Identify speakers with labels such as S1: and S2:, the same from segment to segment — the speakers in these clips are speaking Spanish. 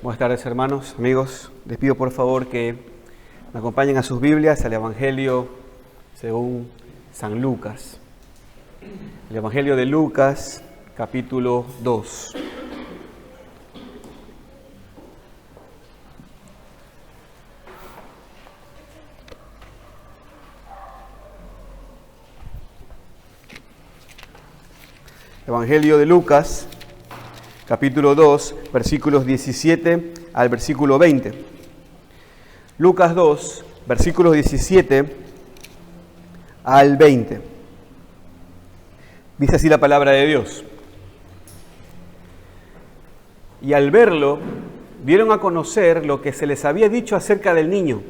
S1: Buenas tardes, hermanos, amigos. Les pido por favor que me acompañen a sus Biblias al Evangelio según San Lucas. El Evangelio de Lucas, capítulo 2. Evangelio de Lucas, capítulo 2, versículos 17 al versículo 20. Lucas 2, versículos 17 al 20. Dice así la palabra de Dios. Y al verlo, dieron a conocer lo que se les había dicho acerca del niño.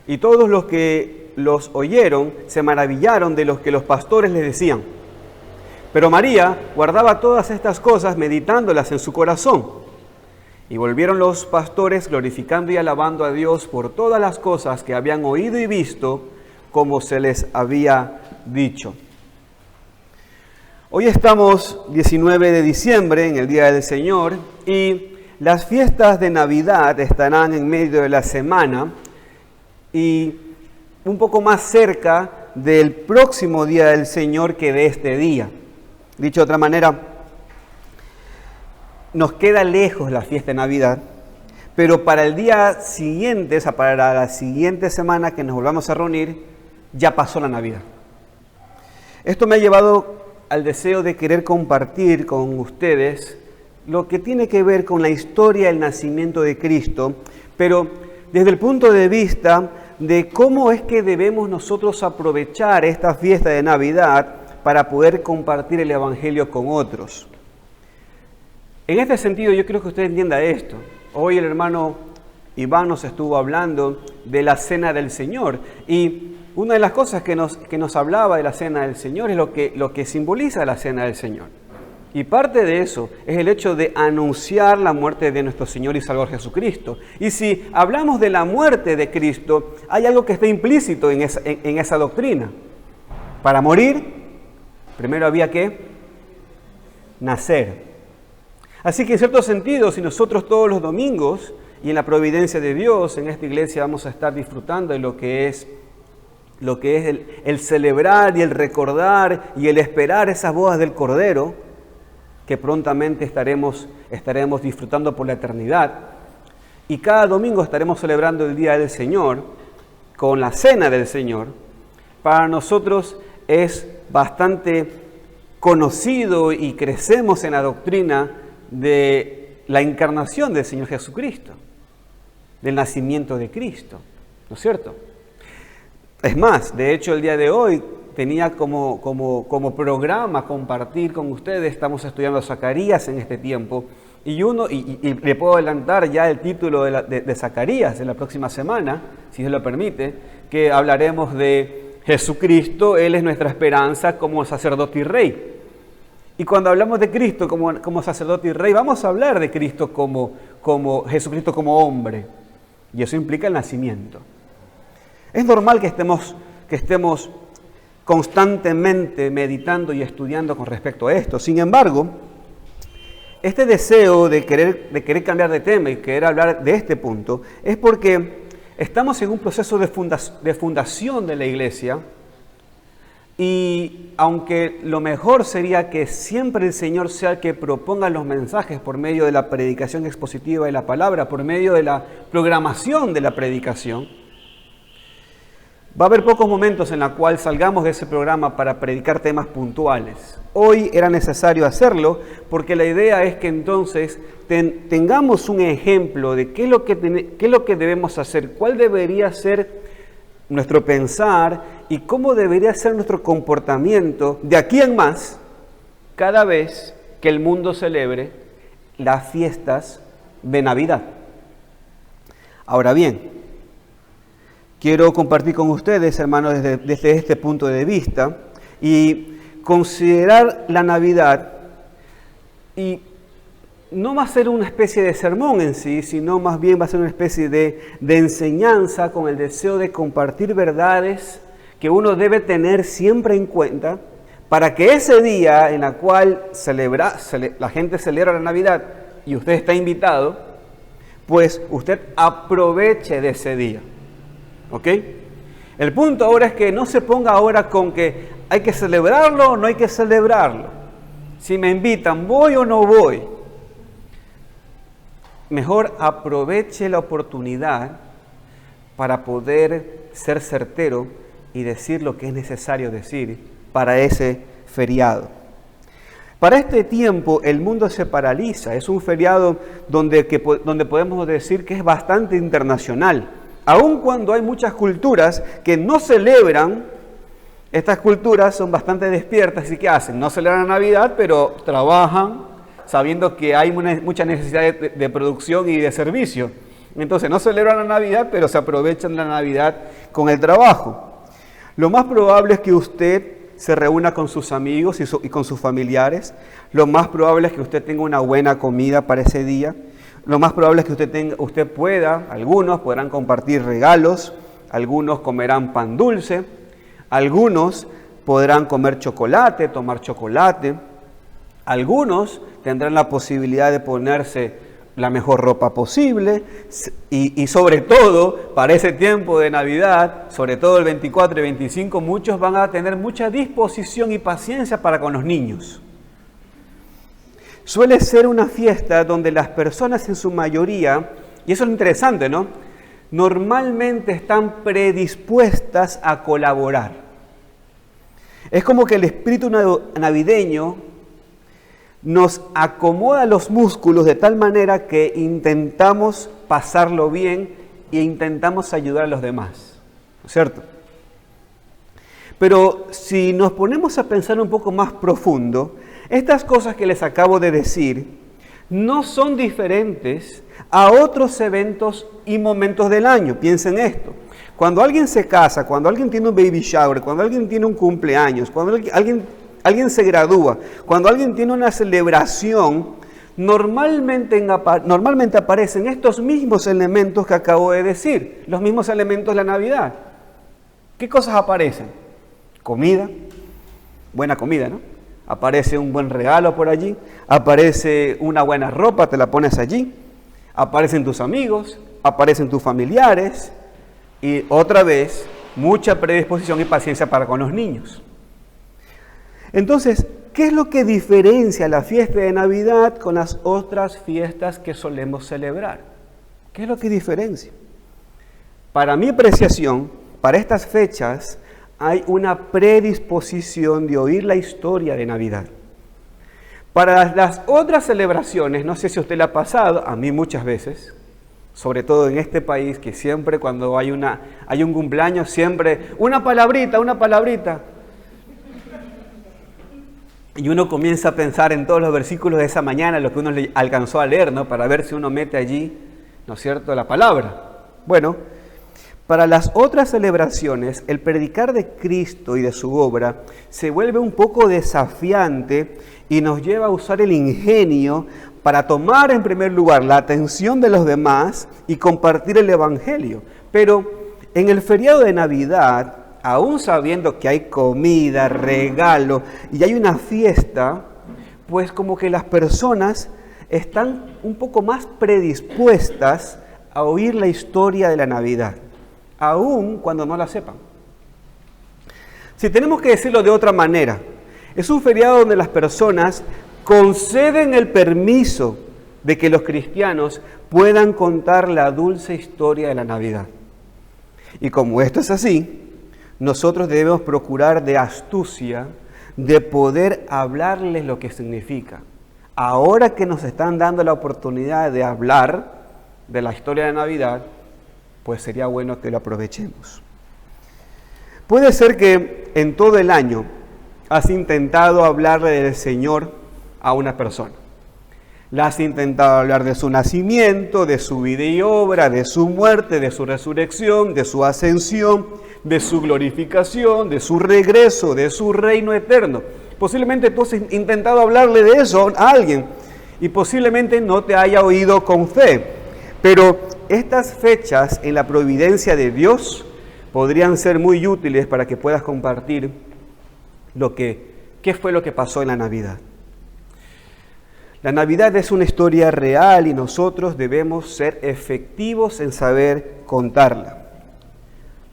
S1: Y todos los que los oyeron se maravillaron de lo que los pastores les decían. Pero María guardaba todas estas cosas, meditándolas en su corazón. Y volvieron los pastores glorificando y alabando a Dios por todas las cosas que habían oído y visto, como se les había dicho. Hoy estamos 19 de diciembre, en el Día del Señor, y las fiestas de Navidad estarán en medio de la semana y un poco más cerca del próximo Día del Señor que de este día. Dicho de otra manera, nos queda lejos la fiesta de Navidad, pero para el día siguiente, o sea, para la siguiente semana que nos volvamos a reunir, ya pasó la Navidad. Esto me ha llevado al deseo de querer compartir con ustedes lo que tiene que ver con la historia del nacimiento de Cristo, pero desde el punto de vista de cómo es que debemos nosotros aprovechar esta fiesta de Navidad para poder compartir el Evangelio con otros. En este sentido, yo quiero que usted entienda esto. Hoy el hermano Iván nos estuvo hablando de la Cena del Señor, y una de las cosas que nos hablaba de la Cena del Señor es lo que simboliza la Cena del Señor. Y parte de eso es el hecho de anunciar la muerte de nuestro Señor y Salvador Jesucristo. Y si hablamos de la muerte de Cristo, hay algo que está implícito en esa doctrina. Para morir, primero había que nacer. Así que en cierto sentido, si nosotros todos los domingos y en la providencia de Dios en esta iglesia vamos a estar disfrutando de lo que es el celebrar y el recordar y el esperar esas bodas del Cordero, que prontamente estaremos disfrutando por la eternidad, y cada domingo estaremos celebrando el Día del Señor con la Cena del Señor, para nosotros es bastante conocido y crecemos en la doctrina de la encarnación del Señor Jesucristo, del nacimiento de Cristo, ¿no es cierto? Es más, de hecho el día de hoy tenía como programa compartir con ustedes, estamos estudiando Zacarías en este tiempo, y le puedo adelantar ya el título de Zacarías de la próxima semana, si Dios lo permite, que hablaremos de Jesucristo. Él es nuestra esperanza como sacerdote y rey. Y cuando hablamos de Cristo como sacerdote y rey, vamos a hablar de Cristo como Jesucristo como hombre. Y eso implica el nacimiento. Es normal que estemos constantemente meditando y estudiando con respecto a esto. Sin embargo, este deseo de querer cambiar de tema y querer hablar de este punto es porque estamos en un proceso de fundación de la iglesia, y aunque lo mejor sería que siempre el Señor sea el que proponga los mensajes por medio de la predicación expositiva de la palabra, por medio de la programación de la predicación, va a haber pocos momentos en los cuales salgamos de ese programa para predicar temas puntuales. Hoy era necesario hacerlo porque la idea es que entonces tengamos un ejemplo de qué es lo que debemos hacer, cuál debería ser nuestro pensar y cómo debería ser nuestro comportamiento de aquí en más cada vez que el mundo celebre las fiestas de Navidad. Ahora bien, quiero compartir con ustedes, hermanos, desde este punto de vista y considerar la Navidad, y no va a ser una especie de sermón en sí, sino más bien va a ser una especie de enseñanza con el deseo de compartir verdades que uno debe tener siempre en cuenta para que ese día en el cual la gente celebra la Navidad y usted está invitado, pues usted aproveche de ese día. ¿Ok? El punto ahora es que no se ponga ahora con que hay que celebrarlo o no hay que celebrarlo. Si me invitan, ¿voy o no voy? Mejor aproveche la oportunidad para poder ser certero y decir lo que es necesario decir para ese feriado. Para este tiempo el mundo se paraliza, es un feriado donde podemos decir que es bastante internacional. Aun cuando hay muchas culturas que no celebran, estas culturas son bastante despiertas y ¿qué hacen? No celebran Navidad, pero trabajan sabiendo que hay mucha necesidad de producción y de servicio. Entonces no celebran la Navidad, pero se aprovechan la Navidad con el trabajo. Lo más probable es que usted se reúna con sus amigos y con sus familiares. Lo más probable es que usted tenga una buena comida para ese día. Lo más probable es que algunos podrán compartir regalos, algunos comerán pan dulce, algunos podrán comer chocolate, tomar chocolate, algunos tendrán la posibilidad de ponerse la mejor ropa posible y sobre todo para ese tiempo de Navidad, sobre todo el 24 y 25, muchos van a tener mucha disposición y paciencia para con los niños. Suele ser una fiesta donde las personas en su mayoría, y eso es lo interesante, ¿no? Normalmente están predispuestas a colaborar. Es como que el espíritu navideño nos acomoda los músculos de tal manera que intentamos pasarlo bien e intentamos ayudar a los demás, ¿no es cierto? Pero si nos ponemos a pensar un poco más profundo, estas cosas que les acabo de decir no son diferentes a otros eventos y momentos del año. Piensen esto. Cuando alguien se casa, cuando alguien tiene un baby shower, cuando alguien tiene un cumpleaños, cuando alguien se gradúa, cuando alguien tiene una celebración, normalmente aparecen estos mismos elementos que acabo de decir, los mismos elementos de la Navidad. ¿Qué cosas aparecen? Comida, buena comida, ¿no? Aparece un buen regalo por allí, aparece una buena ropa, te la pones allí, aparecen tus amigos, aparecen tus familiares y otra vez mucha predisposición y paciencia para con los niños. Entonces, ¿qué es lo que diferencia la fiesta de Navidad con las otras fiestas que solemos celebrar? ¿Qué es lo que diferencia? Para mi apreciación, para estas fechas hay una predisposición de oír la historia de Navidad. Para las otras celebraciones, no sé si a usted le ha pasado, a mí muchas veces, sobre todo en este país, que siempre cuando hay un cumpleaños, siempre una palabrita. Y uno comienza a pensar en todos los versículos de esa mañana, lo que uno le alcanzó a leer, ¿no? Para ver si uno mete allí, ¿no es cierto?, la palabra. Bueno, para las otras celebraciones, el predicar de Cristo y de su obra se vuelve un poco desafiante y nos lleva a usar el ingenio para tomar en primer lugar la atención de los demás y compartir el Evangelio. Pero en el feriado de Navidad, aún sabiendo que hay comida, regalo y hay una fiesta, pues como que las personas están un poco más predispuestas a oír la historia de la Navidad, aún cuando no la sepan. Si tenemos que decirlo de otra manera, es un feriado donde las personas conceden el permiso de que los cristianos puedan contar la dulce historia de la Navidad. Y como esto es así, nosotros debemos procurar de astucia, de poder hablarles lo que significa. Ahora que nos están dando la oportunidad de hablar de la historia de Navidad, pues sería bueno que lo aprovechemos. Puede ser que en todo el año has intentado hablarle del Señor a una persona. Le has intentado hablar de su nacimiento, de su vida y obra, de su muerte, de su resurrección, de su ascensión, de su glorificación, de su regreso, de su reino eterno. Posiblemente tú has intentado hablarle de eso a alguien y posiblemente no te haya oído con fe. Pero estas fechas en la providencia de Dios podrían ser muy útiles para que puedas compartir qué fue lo que pasó en la Navidad. La Navidad es una historia real y nosotros debemos ser efectivos en saber contarla.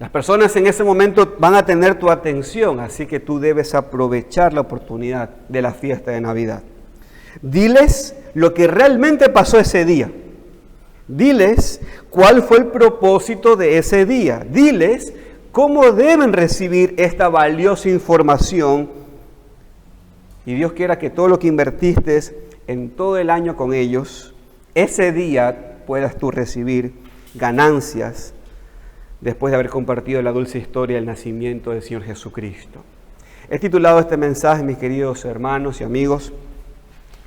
S1: Las personas en ese momento van a tener tu atención, así que tú debes aprovechar la oportunidad de la fiesta de Navidad. Diles lo que realmente pasó ese día. Diles cuál fue el propósito de ese día. Diles cómo deben recibir esta valiosa información. Y Dios quiera que todo lo que invertiste en todo el año con ellos, ese día puedas tú recibir ganancias después de haber compartido la dulce historia del nacimiento del Señor Jesucristo. He titulado este mensaje, mis queridos hermanos y amigos,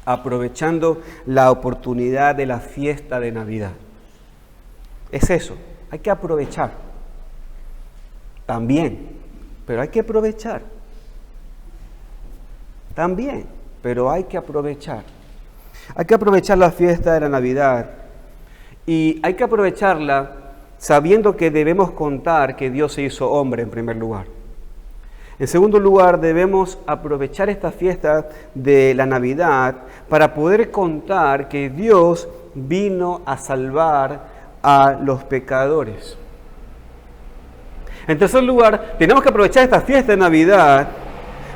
S1: aprovechando la oportunidad de la fiesta de Navidad. Es eso, hay que aprovechar. También, pero hay que aprovechar. También, pero hay que aprovechar. Hay que aprovechar la fiesta de la Navidad y hay que aprovecharla sabiendo que debemos contar que Dios se hizo hombre en primer lugar. En segundo lugar, debemos aprovechar esta fiesta de la Navidad para poder contar que Dios vino a salvar a los pecadores. En tercer lugar, tenemos que aprovechar esta fiesta de Navidad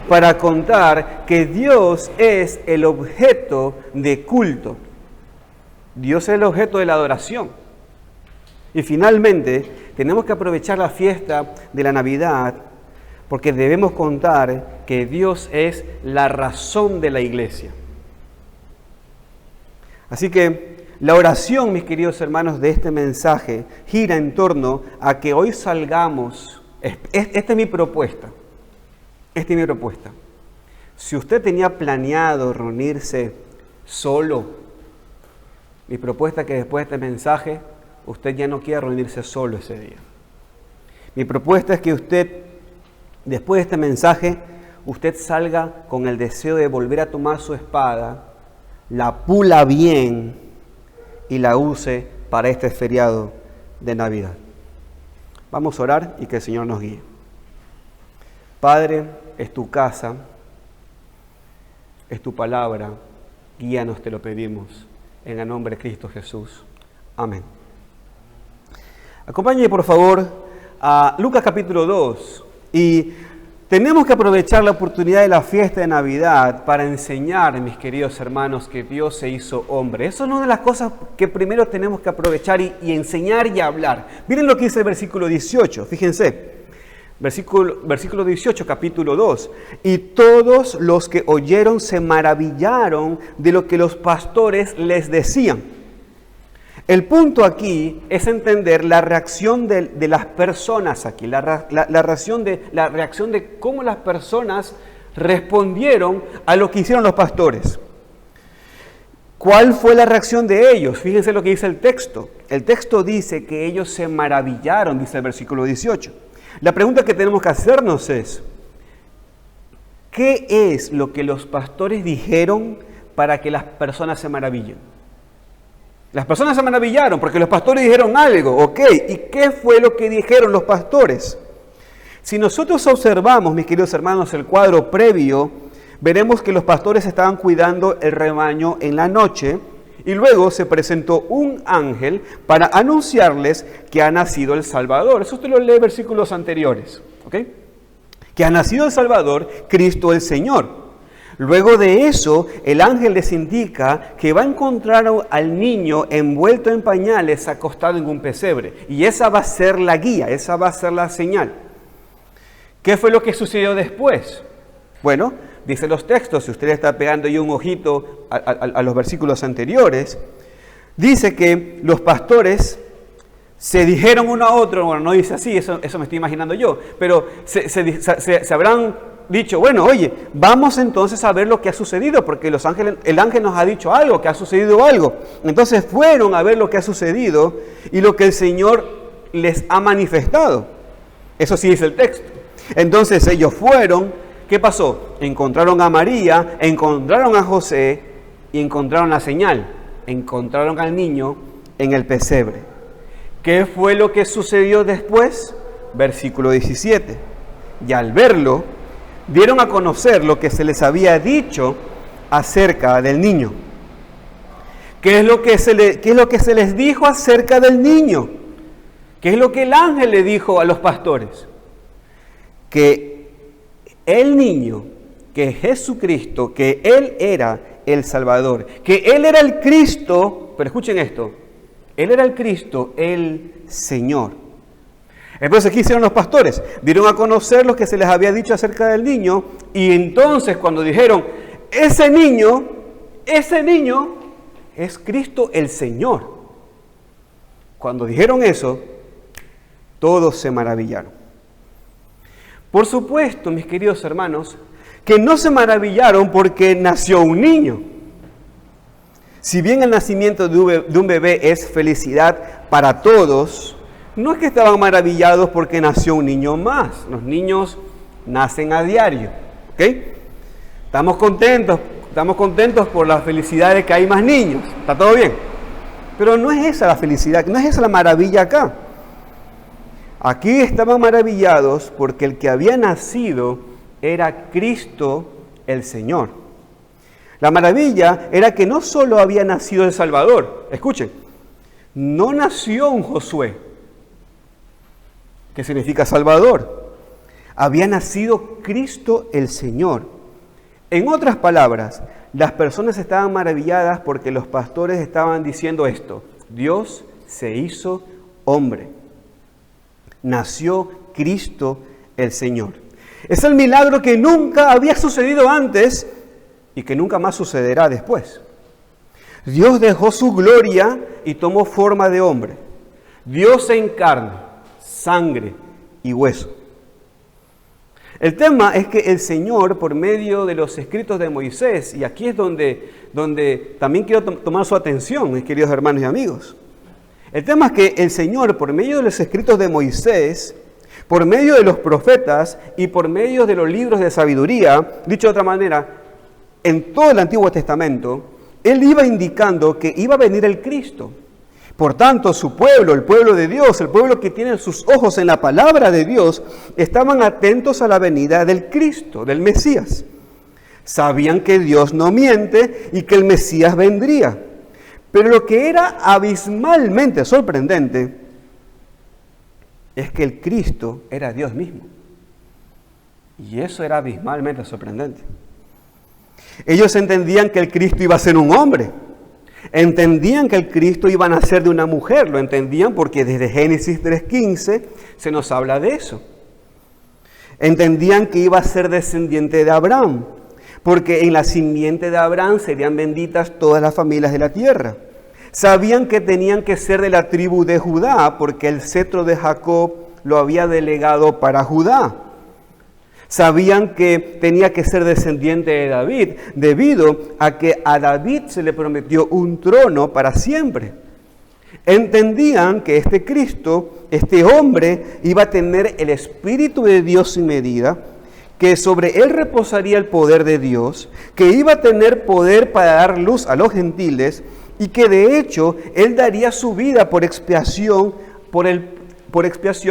S1: para contar que Dios es el objeto de culto. Dios es el objeto de la adoración. Y finalmente, tenemos que aprovechar la fiesta de la Navidad porque debemos contar que Dios es la razón de la iglesia. Así que la oración, mis queridos hermanos, de este mensaje gira en torno a que hoy salgamos. Esta es mi propuesta. Esta es mi propuesta. Si usted tenía planeado reunirse solo, mi propuesta es que después de este mensaje, usted ya no quiera reunirse solo ese día. Mi propuesta es que usted, después de este mensaje, usted salga con el deseo de volver a tomar su espada, la pula bien y la use para este feriado de Navidad. Vamos a orar y que el Señor nos guíe. Padre, es tu casa, es tu palabra, guíanos, te lo pedimos, en el nombre de Cristo Jesús. Amén. Acompáñenme por favor a Lucas capítulo 2 y tenemos que aprovechar la oportunidad de la fiesta de Navidad para enseñar, mis queridos hermanos, que Dios se hizo hombre. Eso es una de las cosas que primero tenemos que aprovechar y enseñar y hablar. Miren lo que dice el versículo 18, fíjense. Versículo 18, capítulo 2. Y todos los que oyeron se maravillaron de lo que los pastores les decían. El punto aquí es entender la reacción de las personas aquí, la reacción de cómo las personas respondieron a lo que hicieron los pastores. ¿Cuál fue la reacción de ellos? Fíjense lo que dice el texto. El texto dice que ellos se maravillaron, dice el versículo 18. La pregunta que tenemos que hacernos es, ¿qué es lo que los pastores dijeron para que las personas se maravillen? Las personas se maravillaron porque los pastores dijeron algo, ¿ok? ¿Y qué fue lo que dijeron los pastores? Si nosotros observamos, mis queridos hermanos, el cuadro previo, veremos que los pastores estaban cuidando el rebaño en la noche y luego se presentó un ángel para anunciarles que ha nacido el Salvador. Eso usted lo lee en versículos anteriores, ¿ok? Que ha nacido el Salvador, Cristo el Señor. Luego de eso, el ángel les indica que va a encontrar al niño envuelto en pañales, acostado en un pesebre. Y esa va a ser la guía, esa va a ser la señal. ¿Qué fue lo que sucedió después? Bueno, dice los textos, si usted está pegando ahí un ojito a los versículos anteriores, dice que los pastores se dijeron uno a otro, bueno, no dice así, eso me estoy imaginando yo, pero se habrán dicho, bueno, oye, vamos entonces a ver lo que ha sucedido, porque el ángel nos ha dicho algo, que ha sucedido algo. Entonces fueron a ver lo que ha sucedido y lo que el Señor les ha manifestado. Eso sí dice el texto. Entonces ellos fueron, ¿qué pasó? Encontraron a María, encontraron a José y encontraron la señal. Encontraron al niño en el pesebre. ¿Qué fue lo que sucedió después? Versículo 17. Y al verlo, dieron a conocer lo que se les había dicho acerca del niño. ¿Qué es lo que se les dijo acerca del niño? ¿Qué es lo que el ángel le dijo a los pastores? Que el niño, que Jesucristo, que Él era el Salvador, que Él era el Cristo, pero escuchen esto, Él era el Cristo, el Señor. Entonces, ¿qué hicieron los pastores? Dieron a conocer lo que se les había dicho acerca del niño, y entonces cuando dijeron, ese niño es Cristo el Señor. Cuando dijeron eso, todos se maravillaron. Por supuesto, mis queridos hermanos, que no se maravillaron porque nació un niño. Si bien el nacimiento de un bebé es felicidad para todos, no es que estaban maravillados porque nació un niño más. Los niños nacen a diario, ¿ok? Estamos contentos por la felicidad de que hay más niños. ¿Está todo bien? Pero no es esa la felicidad, no es esa la maravilla acá. Aquí estaban maravillados porque el que había nacido era Cristo el Señor. La maravilla era que no solo había nacido el Salvador, escuchen, no nació un Josué, que significa Salvador, había nacido Cristo el Señor. En otras palabras, las personas estaban maravilladas porque los pastores estaban diciendo esto: Dios se hizo hombre, nació Cristo el Señor. Es el milagro que nunca había sucedido antes y que nunca más sucederá después. Dios dejó su gloria y tomó forma de hombre. Dios en carne, sangre y hueso. El tema es que el Señor, por medio de los escritos de Moisés, y aquí es donde también quiero tomar su atención, mis queridos hermanos y amigos. El tema es que el Señor, por medio de los escritos de Moisés, por medio de los profetas y por medio de los libros de sabiduría, dicho de otra manera, en todo el Antiguo Testamento, Él iba indicando que iba a venir el Cristo. Por tanto, su pueblo, el pueblo de Dios, el pueblo que tiene sus ojos en la palabra de Dios, estaban atentos a la venida del Cristo, del Mesías. Sabían que Dios no miente y que el Mesías vendría. Pero lo que era abismalmente sorprendente es que el Cristo era Dios mismo. Y eso era abismalmente sorprendente. Ellos entendían que el Cristo iba a ser un hombre. Entendían que el Cristo iba a nacer de una mujer. Lo entendían porque desde Génesis 3:15 se nos habla de eso. Entendían que iba a ser descendiente de Abraham, porque en la simiente de Abraham serían benditas todas las familias de la tierra. Sabían que tenían que ser de la tribu de Judá, porque el cetro de Jacob lo había delegado para Judá. Sabían que tenía que ser descendiente de David, debido a que a David se le prometió un trono para siempre. Entendían que este Cristo, este hombre, iba a tener el Espíritu de Dios sin medida, que sobre él reposaría el poder de Dios, que iba a tener poder para dar luz a los gentiles, y que de hecho él daría su vida por expiación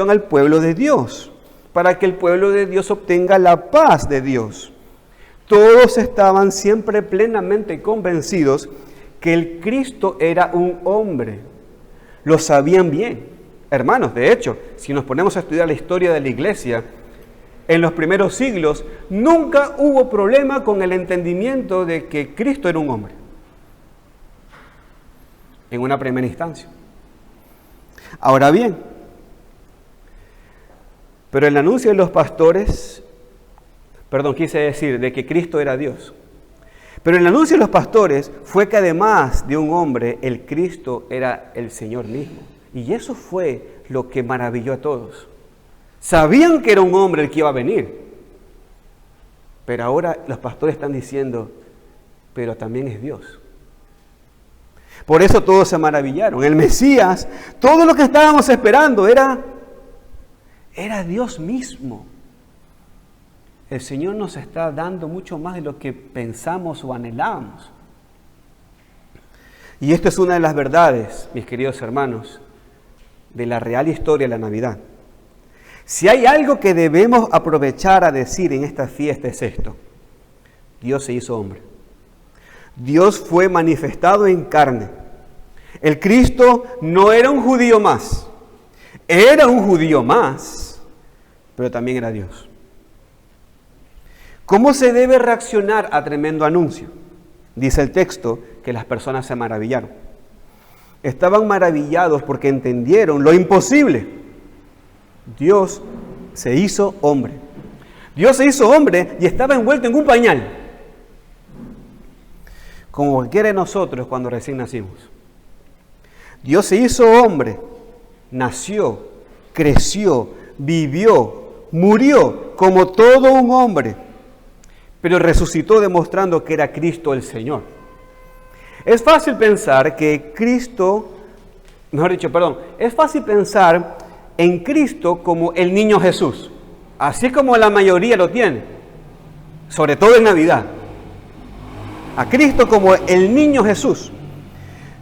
S1: al pueblo de Dios, para que el pueblo de Dios obtenga la paz de Dios. Todos estaban siempre plenamente convencidos que el Cristo era un hombre. Lo sabían bien. Hermanos, de hecho, si nos ponemos a estudiar la historia de la iglesia, en los primeros siglos nunca hubo problema con el entendimiento de que Cristo era un hombre. En una primera instancia. Ahora bien, pero el anuncio de los pastores, quise decir de que Cristo era Dios. Pero el anuncio de los pastores fue que además de un hombre, el Cristo era el Señor mismo. Y eso fue lo que maravilló a todos. Sabían que era un hombre el que iba a venir. Pero ahora los pastores están diciendo, pero también es Dios. Por eso todos se maravillaron. El Mesías, todo lo que estábamos esperando era Dios mismo. El Señor nos está dando mucho más de lo que pensamos o anhelamos. Y esto es una de las verdades, mis queridos hermanos, de la real historia de la Navidad. Si hay algo que debemos aprovechar a decir en esta fiesta es esto: Dios se hizo hombre. Dios fue manifestado en carne. El Cristo no era un judío más. Era un judío más, pero también era Dios. ¿Cómo se debe reaccionar a tremendo anuncio? Dice el texto que las personas se maravillaron. Estaban maravillados porque entendieron lo imposible. Dios se hizo hombre. Dios se hizo hombre y estaba envuelto en un pañal. Como cualquiera de nosotros cuando recién nacimos. Dios se hizo hombre, nació, creció, vivió, murió como todo un hombre, pero resucitó demostrando que era Cristo el Señor. Es fácil pensar es fácil pensar en Cristo como el niño Jesús, así como la mayoría lo tiene, sobre todo en Navidad. A Cristo como el niño Jesús.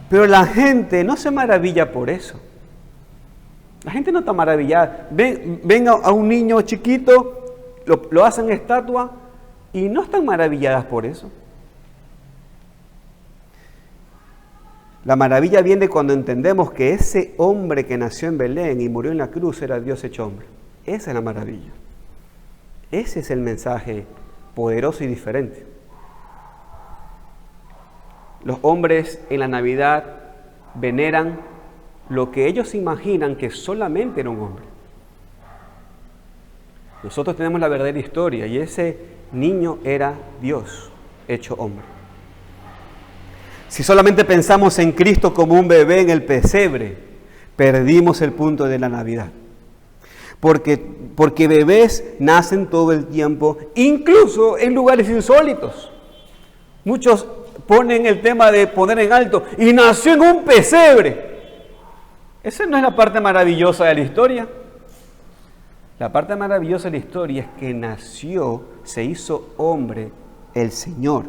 S1: Pero la gente no se maravilla por eso. La gente no está maravillada. Ven a un niño chiquito, lo hacen estatua y no están maravilladas por eso. La maravilla viene cuando entendemos que ese hombre que nació en Belén y murió en la cruz era Dios hecho hombre. Esa es la maravilla. Ese es el mensaje poderoso y diferente. Los hombres en la Navidad veneran lo que ellos imaginan que solamente era un hombre. Nosotros tenemos la verdadera historia y ese niño era Dios hecho hombre. Si solamente pensamos en Cristo como un bebé en el pesebre, perdimos el punto de la Navidad. Porque bebés nacen todo el tiempo, incluso en lugares insólitos. Muchos ponen el tema de poner en alto, y nació en un pesebre. Esa no es la parte maravillosa de la historia. La parte maravillosa de la historia es que nació, se hizo hombre, el Señor.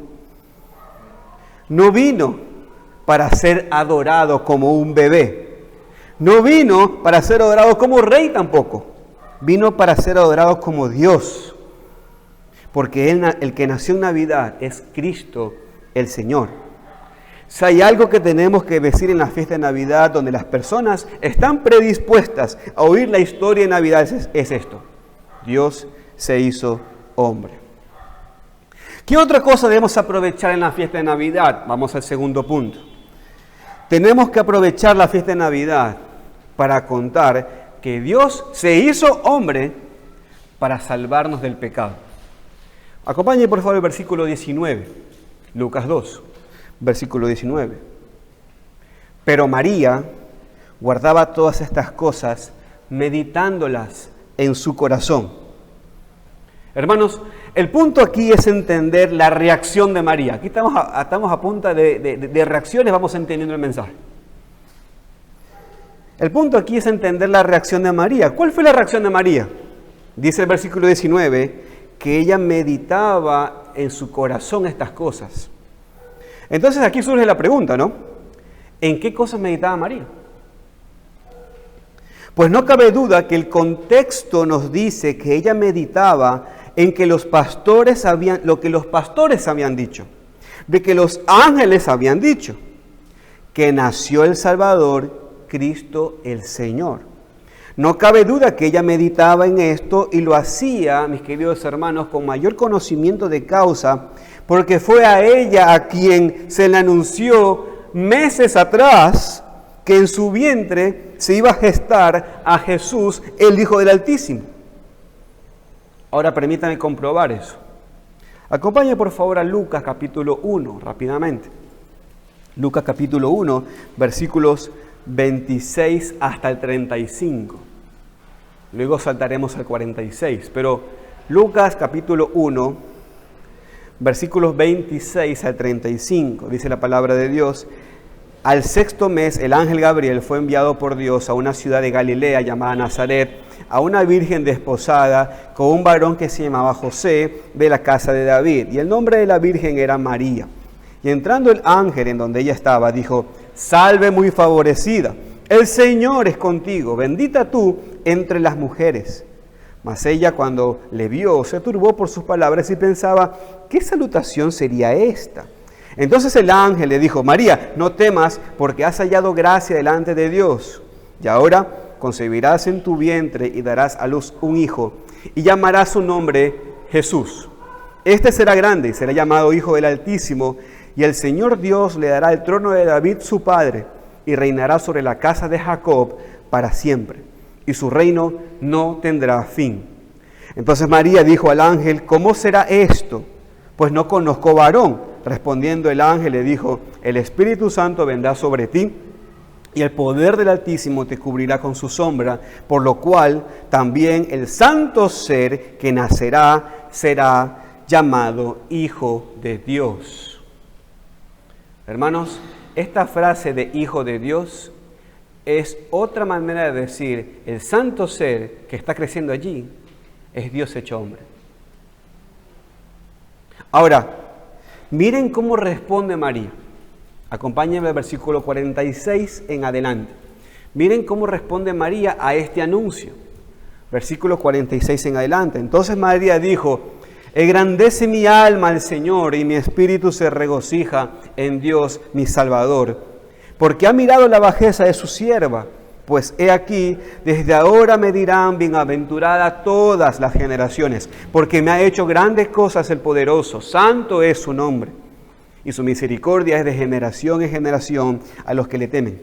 S1: No vino para ser adorado como un bebé. No vino para ser adorado como rey tampoco. Vino para ser adorado como Dios. Porque el que nació en Navidad es Cristo el Señor. Si hay algo que tenemos que decir en la fiesta de Navidad, donde las personas están predispuestas a oír la historia de Navidad, es esto: Dios se hizo hombre. ¿Qué otra cosa debemos aprovechar en la fiesta de Navidad? Vamos al segundo punto. Tenemos que aprovechar la fiesta de Navidad para contar que Dios se hizo hombre para salvarnos del pecado. Acompañe por favor el versículo 19, Lucas 2, versículo 19. Pero María guardaba todas estas cosas, meditándolas en su corazón. Hermanos, el punto aquí es entender la reacción de María. Aquí estamos a punta de reacciones, vamos entendiendo el mensaje. El punto aquí es entender la reacción de María. ¿Cuál fue la reacción de María? Dice el versículo 19 que ella meditaba en su corazón estas cosas. Entonces aquí surge la pregunta, ¿no? ¿En qué cosas meditaba María? Pues no cabe duda que el contexto nos dice que ella meditaba en que lo que los pastores habían dicho, de que los ángeles habían dicho, que nació el Salvador, Cristo el Señor. No cabe duda que ella meditaba en esto y lo hacía, mis queridos hermanos, con mayor conocimiento de causa, porque fue a ella a quien se le anunció meses atrás que en su vientre se iba a gestar a Jesús, el Hijo del Altísimo. Ahora permítanme comprobar eso. Acompáñame por favor a Lucas capítulo 1, rápidamente. Lucas capítulo 1, versículos 26 hasta el 35. Luego saltaremos al 46, pero Lucas capítulo 1, versículos 26 al 35, dice la palabra de Dios: al sexto mes el ángel Gabriel fue enviado por Dios a una ciudad de Galilea llamada Nazaret, a una virgen desposada con un varón que se llamaba José, de la casa de David, y el nombre de la virgen era María. Y entrando el ángel en donde ella estaba, dijo: salve muy favorecida, el Señor es contigo, bendita tú entre las mujeres. Mas ella, cuando le vio, se turbó por sus palabras y pensaba: ¿qué salutación sería esta? Entonces el ángel le dijo: María, no temas, porque has hallado gracia delante de Dios. Y ahora concebirás en tu vientre y darás a luz un hijo, y llamarás su nombre Jesús. Este será grande y será llamado Hijo del Altísimo, y el Señor Dios le dará el trono de David su padre, y reinará sobre la casa de Jacob para siempre, y su reino no tendrá fin. Entonces María dijo al ángel: ¿cómo será esto? Pues no conozco varón. Respondiendo el ángel le dijo: el Espíritu Santo vendrá sobre ti, y el poder del Altísimo te cubrirá con su sombra, por lo cual también el santo ser que nacerá será llamado Hijo de Dios. Hermanos, esta frase de Hijo de Dios es otra manera de decir: el santo ser que está creciendo allí es Dios hecho hombre. Ahora, miren cómo responde María. Acompáñenme al versículo 46 en adelante. Miren cómo responde María a este anuncio. Versículo 46 en adelante. Entonces María dijo: engrandece mi alma al Señor, y mi espíritu se regocija en Dios mi Salvador, porque ha mirado la bajeza de su sierva. Pues he aquí, desde ahora me dirán bienaventurada todas las generaciones, porque me ha hecho grandes cosas el poderoso, santo es su nombre, y su misericordia es de generación en generación a los que le temen.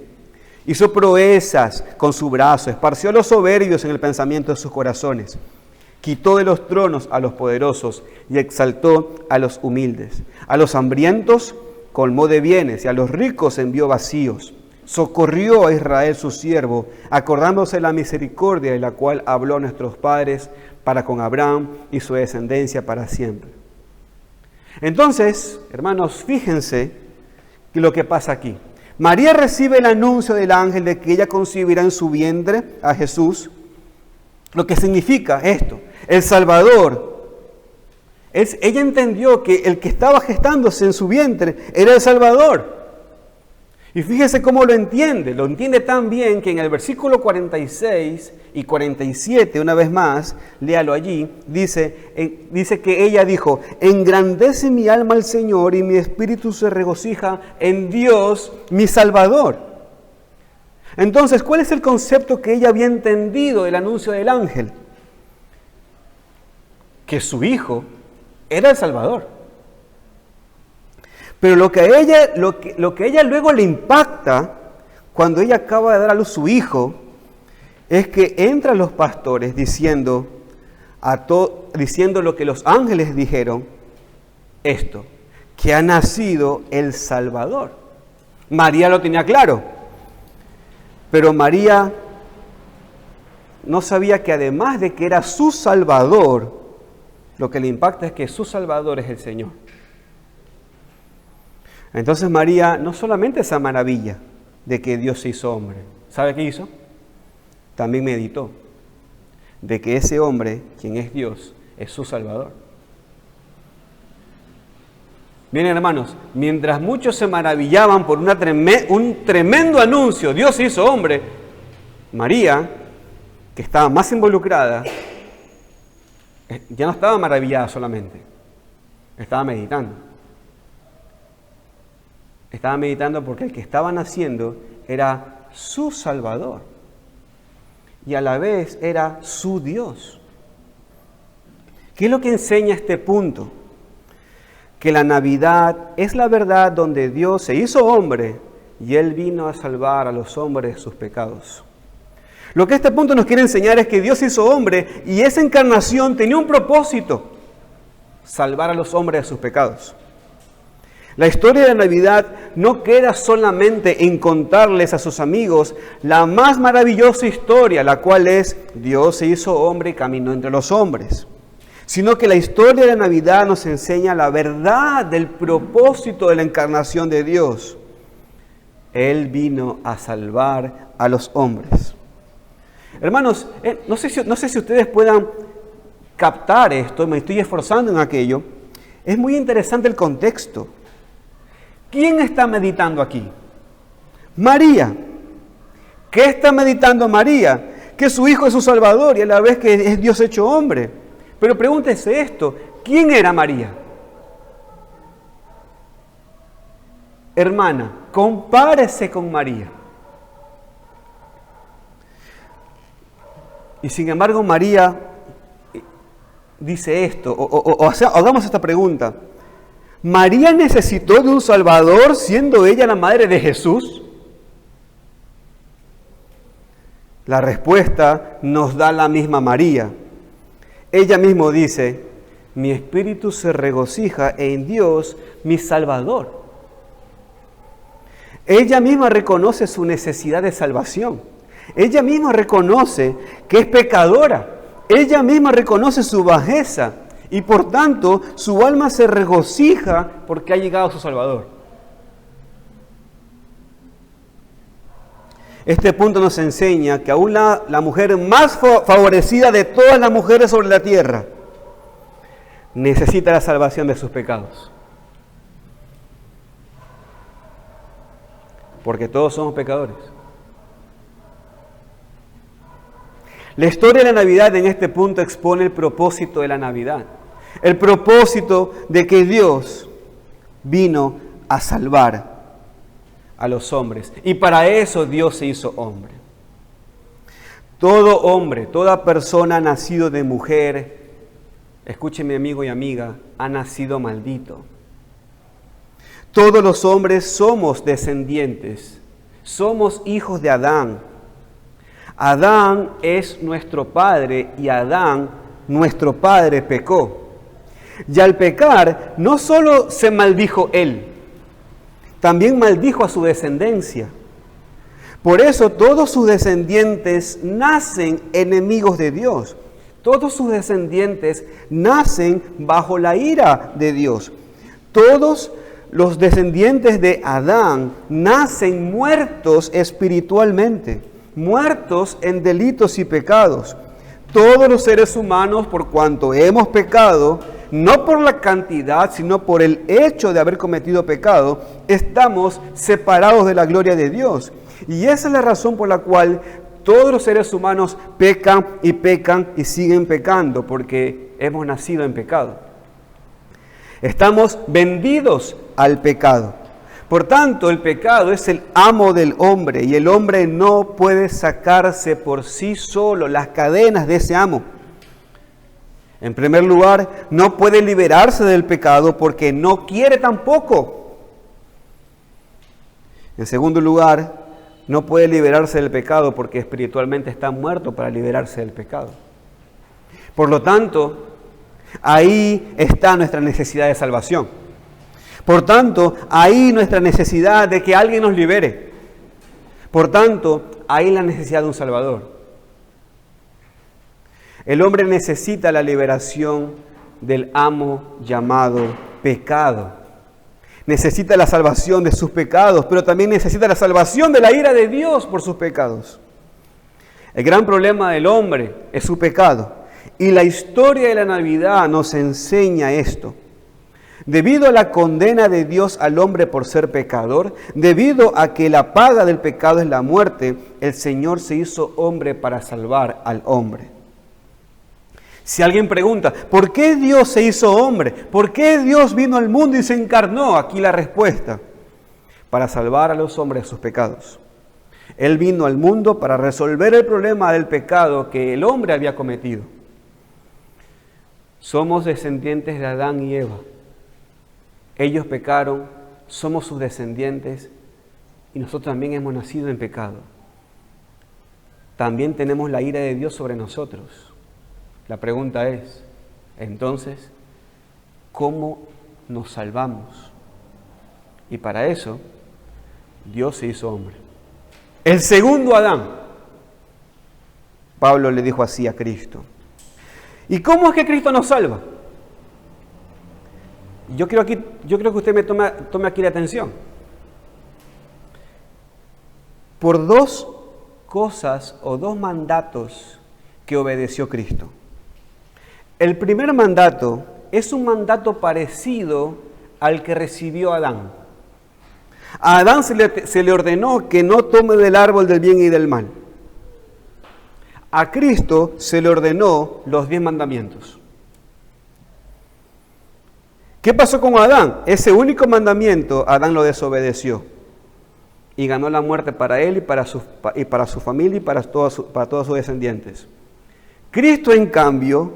S1: Hizo proezas con su brazo, esparció a los soberbios en el pensamiento de sus corazones, quitó de los tronos a los poderosos y exaltó a los humildes. A los hambrientos colmó de bienes y a los ricos envió vacíos. Socorrió a Israel su siervo, acordándose la misericordia de la cual habló a nuestros padres para con Abraham y su descendencia para siempre. Entonces, hermanos, fíjense lo que pasa aquí. María recibe el anuncio del ángel de que ella concebirá en su vientre a Jesús. Lo que significa esto: el Salvador. Ella entendió que el que estaba gestándose en su vientre era el Salvador. Y fíjese cómo lo entiende tan bien que en el versículo 46 y 47, una vez más, léalo allí, dice que ella dijo: engrandece mi alma al Señor, y mi espíritu se regocija en Dios mi Salvador. Entonces, ¿cuál es el concepto que ella había entendido del anuncio del ángel? Que su hijo era el Salvador. Pero lo que a ella luego le impacta cuando ella acaba de dar a luz su hijo es que entran los pastores diciendo lo que los ángeles dijeron, esto, que ha nacido el Salvador. María lo tenía claro, pero María no sabía que además de que era su Salvador, lo que le impacta es que su Salvador es el Señor. Entonces María no solamente se maravilla de que Dios se hizo hombre, ¿sabe qué hizo? También meditó de que ese hombre, quien es Dios, es su Salvador. Miren, hermanos, mientras muchos se maravillaban por un tremendo anuncio, Dios se hizo hombre, María, que estaba más involucrada, ya no estaba maravillada solamente, estaba meditando. Estaba meditando porque el que estaba naciendo era su Salvador y a la vez era su Dios. ¿Qué es lo que enseña este punto? Que la Navidad es la verdad donde Dios se hizo hombre y Él vino a salvar a los hombres de sus pecados. Lo que este punto nos quiere enseñar es que Dios se hizo hombre y esa encarnación tenía un propósito: salvar a los hombres de sus pecados. La historia de la Navidad no queda solamente en contarles a sus amigos la más maravillosa historia, la cual es Dios se hizo hombre y caminó entre los hombres, sino que la historia de la Navidad nos enseña la verdad del propósito de la encarnación de Dios. Él vino a salvar a los hombres. Hermanos, no sé si ustedes puedan captar esto, me estoy esforzando en aquello. Es muy interesante el contexto. ¿Quién está meditando aquí? María. ¿Qué está meditando María? Que su hijo es su Salvador y a la vez que es Dios hecho hombre. Pero pregúntese esto: ¿quién era María? Hermana, compárese con María. Y sin embargo, María dice esto, o sea, hagamos esta pregunta. ¿María necesitó de un Salvador siendo ella la madre de Jesús? La respuesta nos da la misma María. Ella misma dice, mi espíritu se regocija en Dios, mi Salvador. Ella misma reconoce su necesidad de salvación. Ella misma reconoce que es pecadora. Ella misma reconoce su bajeza y por tanto su alma se regocija porque ha llegado su Salvador. Este punto nos enseña que aún la mujer más favorecida de todas las mujeres sobre la tierra necesita la salvación de sus pecados. Porque todos somos pecadores. La historia de la Navidad en este punto expone el propósito de la Navidad. El propósito de que Dios vino a salvar a los hombres. Y para eso Dios se hizo hombre. Todo hombre, toda persona nacido de mujer, escúcheme amigo y amiga, ha nacido maldito. Todos los hombres somos descendientes, somos hijos de Adán. Adán es nuestro padre y Adán, nuestro padre, pecó. Y al pecar, no solo se maldijo él, también maldijo a su descendencia. Por eso todos sus descendientes nacen enemigos de Dios. Todos sus descendientes nacen bajo la ira de Dios. Todos los descendientes de Adán nacen muertos espiritualmente, muertos en delitos y pecados. Todos los seres humanos, por cuanto hemos pecado, no por la cantidad, sino por el hecho de haber cometido pecado, estamos separados de la gloria de Dios. Y esa es la razón por la cual todos los seres humanos pecan y siguen pecando, porque hemos nacido en pecado. Estamos vendidos al pecado. Por tanto, el pecado es el amo del hombre y el hombre no puede sacarse por sí solo las cadenas de ese amo. En primer lugar, no puede liberarse del pecado porque no quiere tampoco. En segundo lugar, no puede liberarse del pecado porque espiritualmente está muerto para liberarse del pecado. Por lo tanto, ahí está nuestra necesidad de salvación. Por tanto, ahí nuestra necesidad de que alguien nos libere. Por tanto, ahí la necesidad de un Salvador. El hombre necesita la liberación del amo llamado pecado. Necesita la salvación de sus pecados, pero también necesita la salvación de la ira de Dios por sus pecados. El gran problema del hombre es su pecado. Y la historia de la Navidad nos enseña esto. Debido a la condena de Dios al hombre por ser pecador, debido a que la paga del pecado es la muerte, el Señor se hizo hombre para salvar al hombre. Si alguien pregunta, ¿por qué Dios se hizo hombre? ¿Por qué Dios vino al mundo y se encarnó? Aquí la respuesta, para salvar a los hombres de sus pecados. Él vino al mundo para resolver el problema del pecado que el hombre había cometido. Somos descendientes de Adán y Eva. Ellos pecaron, somos sus descendientes y nosotros también hemos nacido en pecado. También tenemos la ira de Dios sobre nosotros. La pregunta es, entonces, ¿cómo nos salvamos? Y para eso, Dios se hizo hombre. El segundo Adán, Pablo le dijo así a Cristo. ¿Y cómo es que Cristo nos salva? Yo creo que usted me tome aquí la atención. Por dos cosas o dos mandatos que obedeció Cristo. El primer mandato es un mandato parecido al que recibió Adán. A Adán se le ordenó que no tome del árbol del bien y del mal. A Cristo se le ordenó los 10 mandamientos. ¿Qué pasó con Adán? Ese único mandamiento, Adán lo desobedeció y ganó la muerte para él y para su familia y para todos sus descendientes. Cristo, en cambio,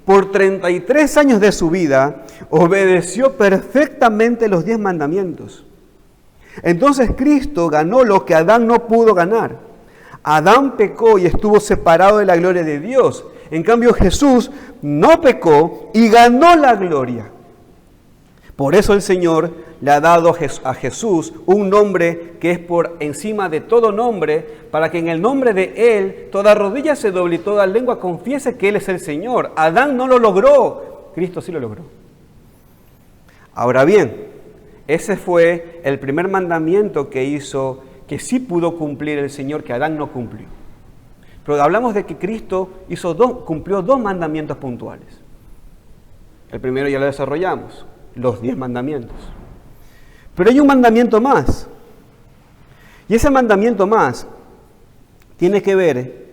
S1: por 33 años de su vida, obedeció perfectamente los 10 mandamientos. Entonces Cristo ganó lo que Adán no pudo ganar. Adán pecó y estuvo separado de la gloria de Dios. En cambio, Jesús no pecó y ganó la gloria. Por eso el Señor le ha dado a Jesús un nombre que es por encima de todo nombre, para que en el nombre de Él toda rodilla se doble y toda lengua confiese que Él es el Señor. Adán no lo logró, Cristo sí lo logró. Ahora bien, ese fue el primer mandamiento que sí pudo cumplir el Señor, que Adán no cumplió. Pero hablamos de que Cristo cumplió 2 mandamientos puntuales. El primero ya lo desarrollamos, los 10 mandamientos. Pero hay un mandamiento más. Y ese mandamiento más tiene que ver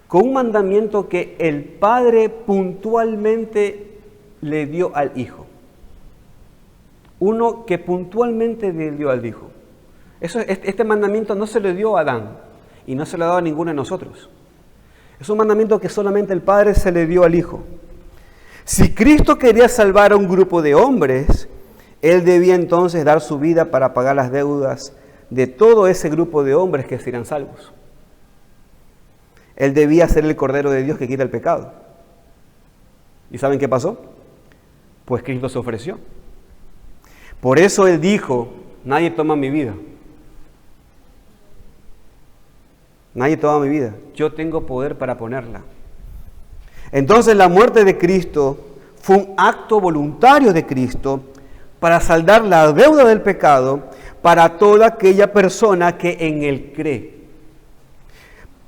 S1: con un mandamiento que el Padre puntualmente le dio al Hijo. Uno que puntualmente le dio al Hijo. Este mandamiento no se le dio a Adán y no se le ha dado a ninguno de nosotros. Es un mandamiento que solamente el Padre se le dio al Hijo. Si Cristo quería salvar a un grupo de hombres, Él debía entonces dar su vida para pagar las deudas de todo ese grupo de hombres que serán salvos. Él debía ser el Cordero de Dios que quita el pecado. ¿Y saben qué pasó? Pues Cristo se ofreció. Por eso Él dijo, nadie toma mi vida. Nadie toma mi vida. Yo tengo poder para ponerla. Entonces la muerte de Cristo fue un acto voluntario de Cristo para saldar la deuda del pecado para toda aquella persona que en Él cree.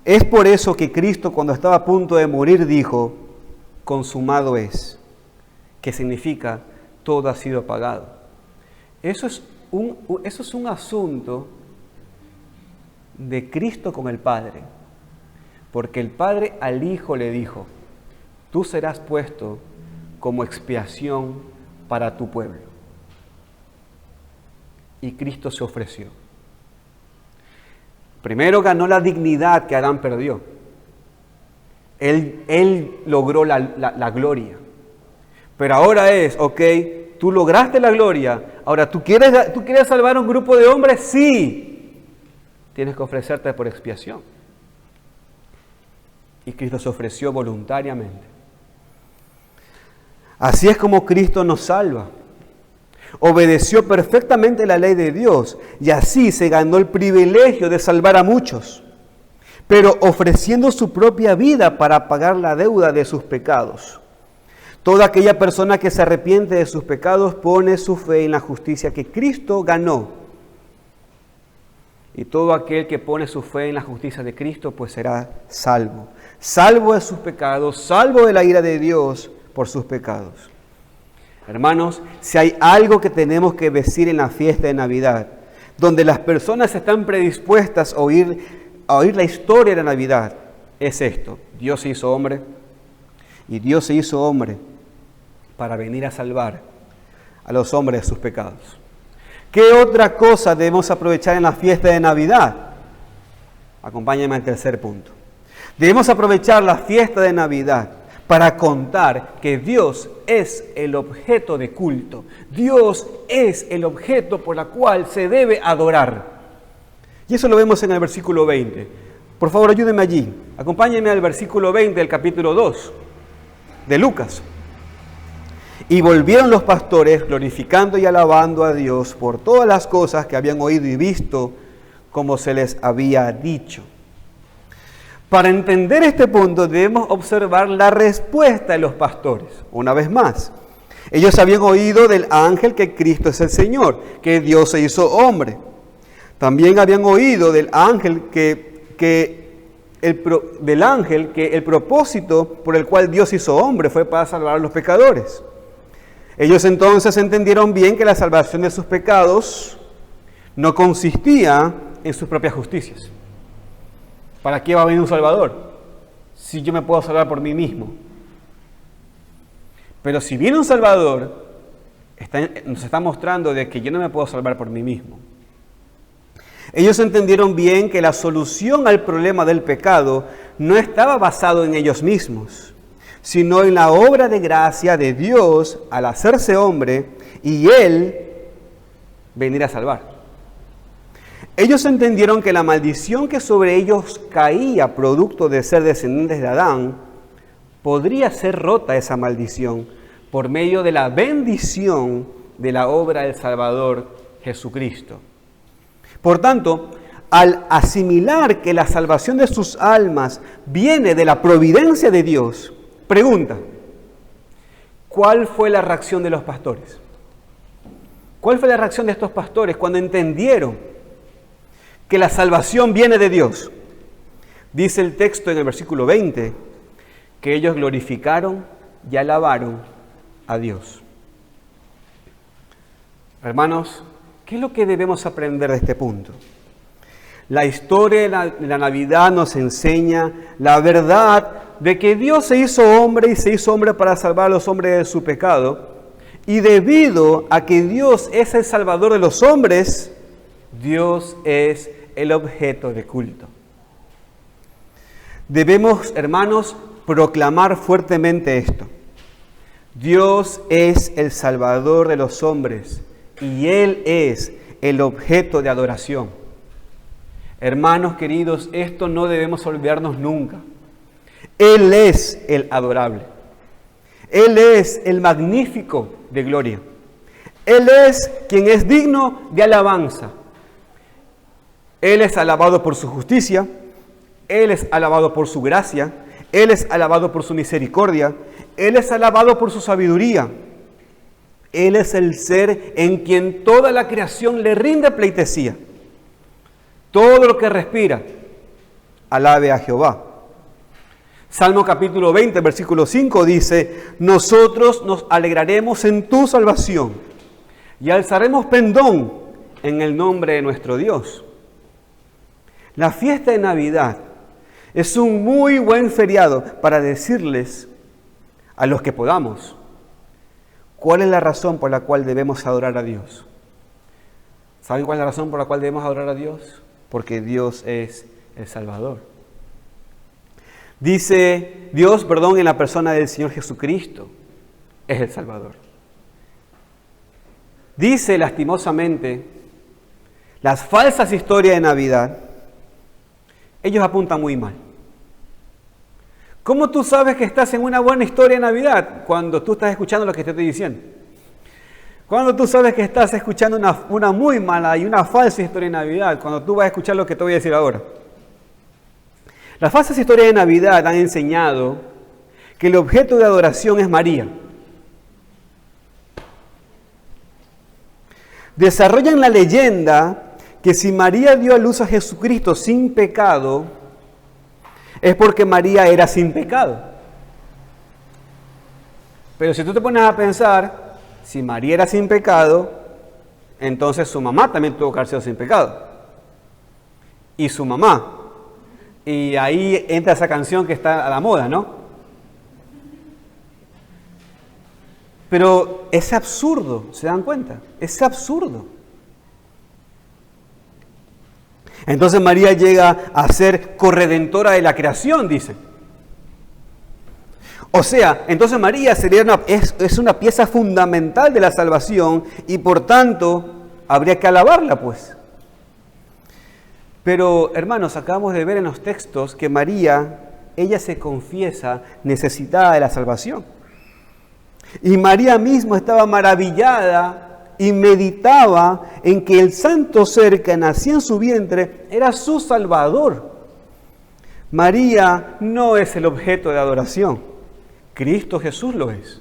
S1: Es por eso que Cristo, cuando estaba a punto de morir, dijo, consumado es, que significa todo ha sido pagado. Eso es un asunto de Cristo con el Padre, porque el Padre al Hijo le dijo, tú serás puesto como expiación para tu pueblo. Y Cristo se ofreció. Primero ganó la dignidad que Adán perdió. Él logró la gloria. Pero ahora tú lograste la gloria. Ahora, ¿tú quieres salvar a un grupo de hombres? Sí. Tienes que ofrecerte por expiación. Y Cristo se ofreció voluntariamente. Así es como Cristo nos salva. Obedeció perfectamente la ley de Dios y así se ganó el privilegio de salvar a muchos, pero ofreciendo su propia vida para pagar la deuda de sus pecados. Toda aquella persona que se arrepiente de sus pecados pone su fe en la justicia que Cristo ganó. Y todo aquel que pone su fe en la justicia de Cristo pues será salvo. Salvo de sus pecados, salvo de la ira de Dios por sus pecados. Hermanos, si hay algo que tenemos que decir en la fiesta de Navidad, donde las personas están predispuestas a oír la historia de la Navidad, es esto: Dios se hizo hombre y Dios se hizo hombre para venir a salvar a los hombres de sus pecados. ¿Qué otra cosa debemos aprovechar en la fiesta de Navidad? Acompáñenme al tercer punto. Debemos aprovechar la fiesta de Navidad para contar que Dios es el objeto de culto. Dios es el objeto por el cual se debe adorar. Y eso lo vemos en el versículo 20. Por favor, ayúdenme allí. Acompáñenme al versículo 20 del capítulo 2 de Lucas. Y volvieron los pastores glorificando y alabando a Dios por todas las cosas que habían oído y visto, como se les había dicho. Para entender este punto debemos observar la respuesta de los pastores. Una vez más, ellos habían oído del ángel que Cristo es el Señor, que Dios se hizo hombre. También habían oído del ángel que el propósito por el cual Dios hizo hombre fue para salvar a los pecadores. Ellos entonces entendieron bien que la salvación de sus pecados no consistía en sus propias justicias. ¿Para qué va a venir un Salvador si yo me puedo salvar por mí mismo? Pero si viene un Salvador, nos está mostrando de que yo no me puedo salvar por mí mismo. Ellos entendieron bien que la solución al problema del pecado no estaba basado en ellos mismos, sino en la obra de gracia de Dios al hacerse hombre y Él venir a salvar. Ellos entendieron que la maldición que sobre ellos caía producto de ser descendientes de Adán, podría ser rota esa maldición por medio de la bendición de la obra del Salvador Jesucristo. Por tanto, al asimilar que la salvación de sus almas viene de la providencia de Dios, pregunta, ¿cuál fue la reacción de los pastores? ¿Cuál fue la reacción de estos pastores cuando entendieron que la salvación viene de Dios? Dice el texto en el versículo 20, que ellos glorificaron y alabaron a Dios. Hermanos, ¿qué es lo que debemos aprender de este punto? La historia de la Navidad nos enseña la verdad de que Dios se hizo hombre y se hizo hombre para salvar a los hombres de su pecado. Y debido a que Dios es el Salvador de los hombres, Dios es el objeto de culto. Debemos, hermanos, proclamar fuertemente esto. Dios es el Salvador de los hombres y Él es el objeto de adoración. Hermanos queridos, esto no debemos olvidarnos nunca. Él es el adorable. Él es el magnífico de gloria. Él es quien es digno de alabanza. Él es alabado por su justicia. Él es alabado por su gracia. Él es alabado por su misericordia. Él es alabado por su sabiduría. Él es el ser en quien toda la creación le rinde pleitesía. Todo lo que respira, alabe a Jehová. Salmo capítulo 20, versículo 5 dice, nosotros nos alegraremos en tu salvación y alzaremos pendón en el nombre de nuestro Dios. La fiesta de Navidad es un muy buen feriado para decirles a los que podamos cuál es la razón por la cual debemos adorar a Dios. ¿Saben cuál es la razón por la cual debemos adorar a Dios? Porque Dios es el Salvador. Dice Dios, en la persona del Señor Jesucristo, es el Salvador. Dice lastimosamente, las falsas historias de Navidad, ellos apuntan muy mal. ¿Cómo tú sabes que estás en una buena historia de Navidad? Cuando tú estás escuchando lo que te estoy diciendo. Cuando tú sabes que estás escuchando una muy mala y una falsa historia de Navidad, cuando tú vas a escuchar lo que te voy a decir ahora. Las falsas historias de Navidad han enseñado que el objeto de adoración es María. Desarrollan la leyenda que si María dio a luz a Jesucristo sin pecado, es porque María era sin pecado. Pero si tú te pones a pensar, si María era sin pecado, entonces su mamá también tuvo que haber sido sin pecado. Y su mamá. Y ahí entra esa canción que está a la moda, ¿no? Pero es absurdo, ¿se dan cuenta? Es absurdo. Entonces María llega a ser corredentora de la creación, dicen. O sea, entonces María es una pieza fundamental de la salvación y por tanto habría que alabarla, pues. Pero, hermanos, acabamos de ver en los textos que María, ella se confiesa necesitada de la salvación. Y María misma estaba maravillada y meditaba en que el santo ser que nacía en su vientre era su Salvador. María no es el objeto de adoración. Cristo Jesús lo es.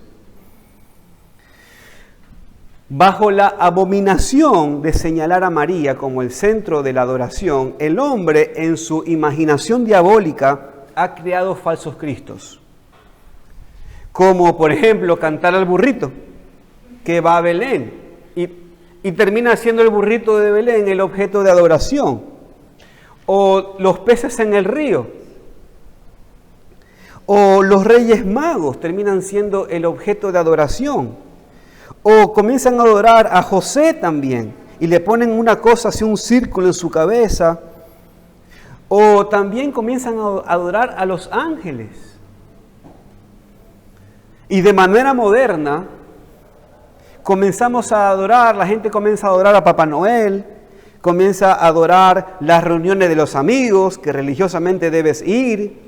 S1: Bajo la abominación de señalar a María como el centro de la adoración, el hombre en su imaginación diabólica ha creado falsos cristos. Como por ejemplo cantar al burrito que va a Belén y termina siendo el burrito de Belén el objeto de adoración. O los peces en el río. O los reyes magos terminan siendo el objeto de adoración. O comienzan a adorar a José también y le ponen una cosa así, un círculo en su cabeza. O también comienzan a adorar a los ángeles. Y de manera moderna comenzamos a adorar, la gente comienza a adorar a Papá Noel, comienza a adorar las reuniones de los amigos que religiosamente debes ir.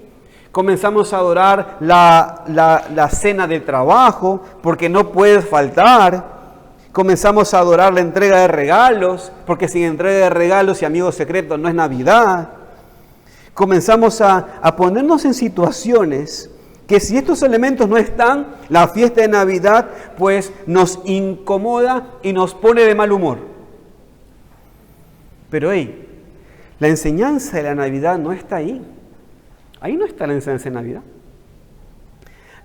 S1: Comenzamos a adorar la cena del trabajo porque no puedes faltar. Comenzamos a adorar la entrega de regalos porque sin entrega de regalos y amigos secretos no es Navidad. Comenzamos a ponernos en situaciones que si estos elementos no están, la fiesta de Navidad pues nos incomoda y nos pone de mal humor. Pero la enseñanza de la Navidad no está ahí. Ahí no está la enseñanza de Navidad.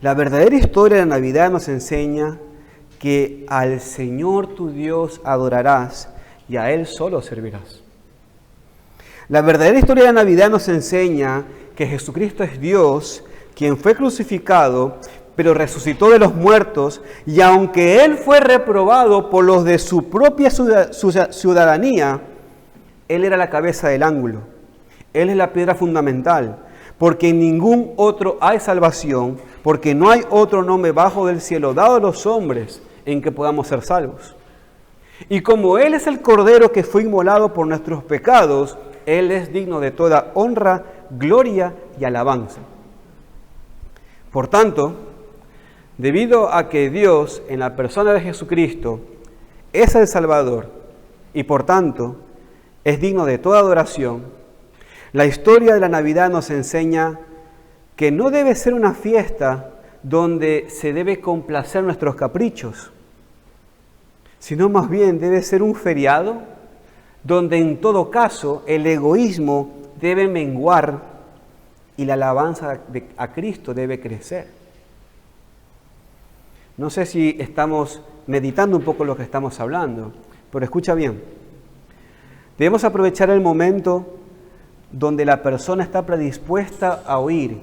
S1: La verdadera historia de la Navidad nos enseña que al Señor tu Dios adorarás y a Él solo servirás. La verdadera historia de la Navidad nos enseña que Jesucristo es Dios, quien fue crucificado, pero resucitó de los muertos, y aunque Él fue reprobado por los de su propia ciudadanía, Él era la cabeza del ángulo. Él es la piedra fundamental, porque en ningún otro hay salvación, porque no hay otro nombre bajo del cielo dado a los hombres en que podamos ser salvos. Y como Él es el Cordero que fue inmolado por nuestros pecados, Él es digno de toda honra, gloria y alabanza. Por tanto, debido a que Dios, en la persona de Jesucristo, es el Salvador y por tanto es digno de toda adoración, la historia de la Navidad nos enseña que no debe ser una fiesta donde se debe complacer nuestros caprichos, sino más bien debe ser un feriado donde en todo caso el egoísmo debe menguar y la alabanza a Cristo debe crecer. No sé si estamos meditando un poco lo que estamos hablando, pero escucha bien. Debemos aprovechar el momento donde la persona está predispuesta a oír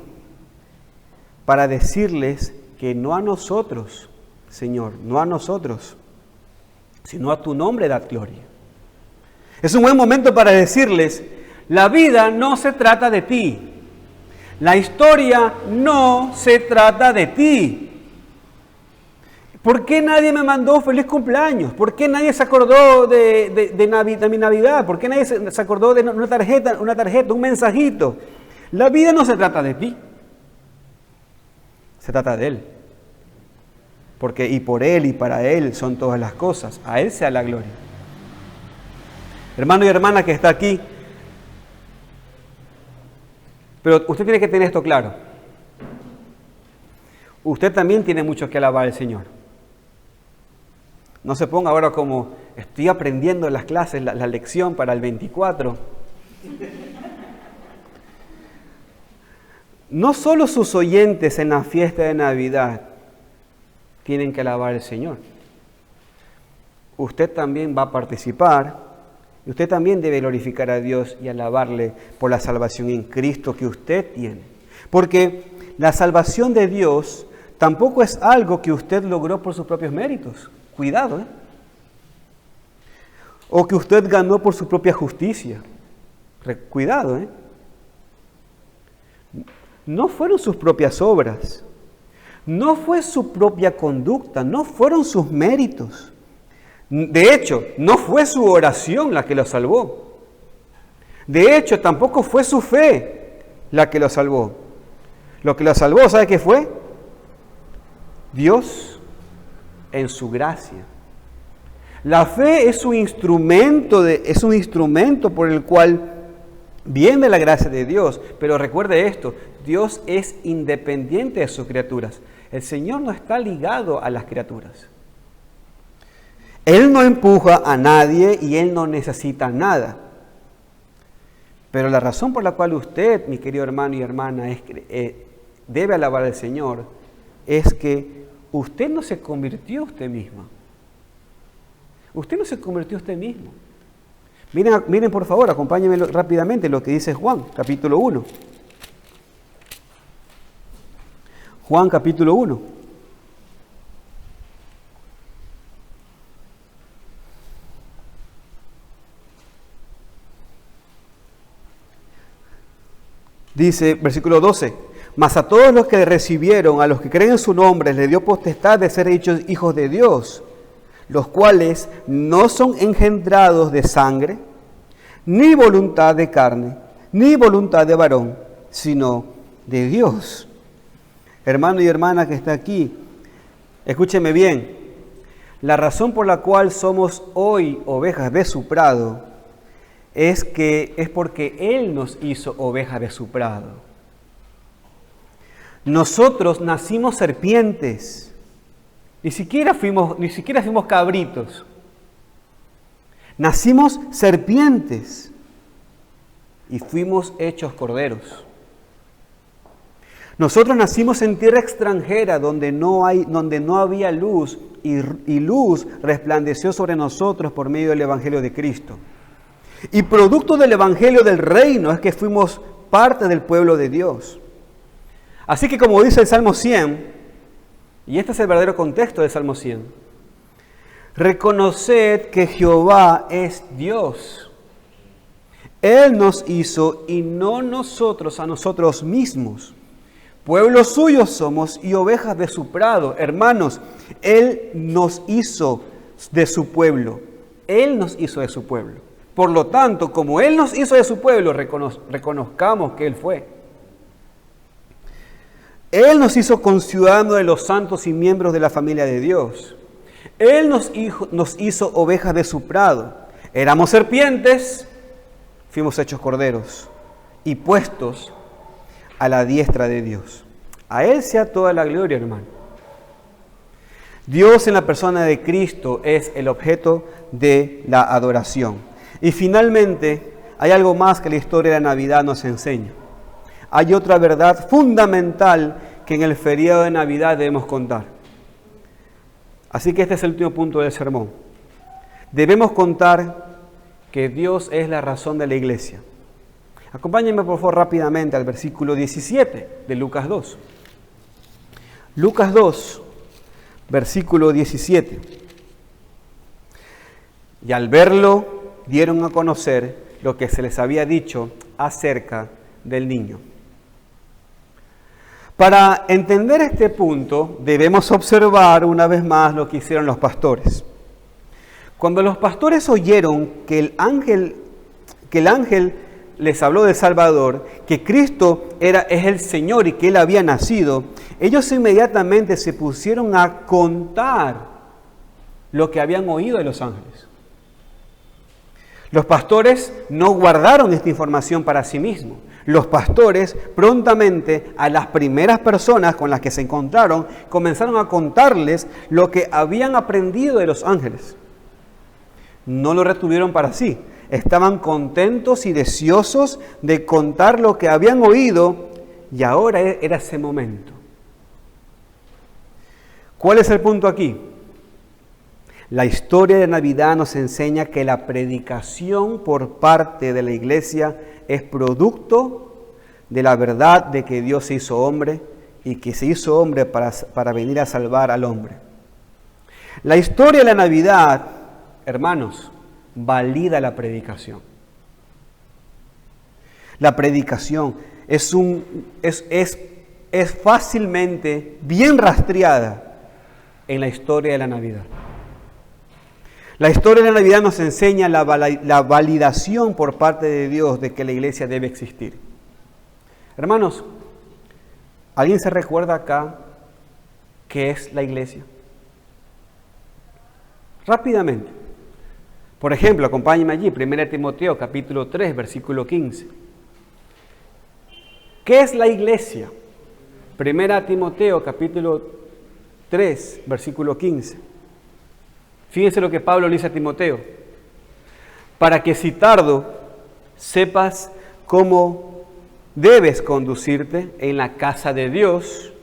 S1: para decirles que no a nosotros, Señor, no a nosotros, sino a tu nombre da gloria. Es un buen momento para decirles, la vida no se trata de ti. La historia no se trata de ti. ¿Por qué nadie me mandó feliz cumpleaños? ¿Por qué nadie se acordó de mi Navidad? ¿Por qué nadie se acordó de una tarjeta, un mensajito? La vida no se trata de ti. Se trata de Él. Porque y por Él y para Él son todas las cosas. A Él sea la gloria. Hermano y hermana que está aquí, pero usted tiene que tener esto claro. Usted también tiene mucho que alabar al Señor. No se ponga ahora como, estoy aprendiendo las clases, la lección para el 24. No solo sus oyentes en la fiesta de Navidad tienen que alabar al Señor. Usted también va a participar. Y usted también debe glorificar a Dios y alabarle por la salvación en Cristo que usted tiene. Porque la salvación de Dios tampoco es algo que usted logró por sus propios méritos. Cuidado, O que usted ganó por su propia justicia. Cuidado, No fueron sus propias obras. No fue su propia conducta. No fueron sus méritos. De hecho, no fue su oración la que lo salvó. De hecho, tampoco fue su fe la que lo salvó. Lo que lo salvó, ¿sabe qué fue? Dios en su gracia. La fe es un instrumento por el cual viene la gracia de Dios. Pero recuerde esto, Dios es independiente de sus criaturas. El Señor no está ligado a las criaturas. Él no empuja a nadie y Él no necesita nada. Pero la razón por la cual usted, mi querido hermano y hermana, debe alabar al Señor es que usted no se convirtió usted misma. Usted no se convirtió usted mismo. Miren por favor, acompáñenme rápidamente lo que dice Juan, capítulo 1. Juan capítulo 1. Dice, versículo 12, mas a todos los que recibieron, a los que creen en su nombre, les dio potestad de ser hechos hijos de Dios, los cuales no son engendrados de sangre, ni voluntad de carne, ni voluntad de varón, sino de Dios. Hermano y hermana que está aquí, escúcheme bien, la razón por la cual somos hoy ovejas de su prado es porque Él nos hizo ovejas de su prado. Nosotros nacimos serpientes, ni siquiera fuimos cabritos. Nacimos serpientes y fuimos hechos corderos. Nosotros nacimos en tierra extranjera donde no había luz y luz resplandeció sobre nosotros por medio del Evangelio de Cristo. Y producto del Evangelio del Reino es que fuimos parte del pueblo de Dios. Así que como dice el Salmo 100, y este es el verdadero contexto del Salmo 100, reconoced que Jehová es Dios. Él nos hizo y no nosotros a nosotros mismos. Pueblo suyo somos y ovejas de su prado. Hermanos, Él nos hizo de su pueblo. Él nos hizo de su pueblo. Por lo tanto, como Él nos hizo de su pueblo, reconozcamos que Él fue. Él nos hizo conciudadanos de los santos y miembros de la familia de Dios. Él nos hizo ovejas de su prado. Éramos serpientes, fuimos hechos corderos y puestos a la diestra de Dios. A Él sea toda la gloria, hermano. Dios en la persona de Cristo es el objeto de la adoración. Y finalmente, hay algo más que la historia de la Navidad nos enseña. Hay otra verdad fundamental que en el feriado de Navidad debemos contar. Así que este es el último punto del sermón. Debemos contar que Dios es la razón de la iglesia. Acompáñenme por favor rápidamente al versículo 17 de Lucas 2. Lucas 2, versículo 17. Y al verlo, dieron a conocer lo que se les había dicho acerca del niño. Para entender este punto, debemos observar una vez más lo que hicieron los pastores. Cuando los pastores oyeron que el ángel les habló del Salvador, que Cristo es el Señor y que Él había nacido, ellos inmediatamente se pusieron a contar lo que habían oído de los ángeles. Los pastores no guardaron esta información para sí mismos. Los pastores prontamente a las primeras personas con las que se encontraron comenzaron a contarles lo que habían aprendido de los ángeles. No lo retuvieron para sí. Estaban contentos y deseosos de contar lo que habían oído y ahora era ese momento. ¿Cuál es el punto aquí? La historia de Navidad nos enseña que la predicación por parte de la iglesia es producto de la verdad de que Dios se hizo hombre y que se hizo hombre para venir a salvar al hombre. La historia de la Navidad, hermanos, valida la predicación. La predicación es fácilmente bien rastreada en la historia de la Navidad. La historia de la Navidad nos enseña la validación por parte de Dios de que la iglesia debe existir. Hermanos, ¿alguien se recuerda acá qué es la iglesia? Rápidamente. Por ejemplo, acompáñenme allí, 1 Timoteo capítulo 3, versículo 15. ¿Qué es la iglesia? 1 Timoteo capítulo 3, versículo 15. Fíjense lo que Pablo le dice a Timoteo. Para que si tardo, sepas cómo debes conducirte en la casa de Dios,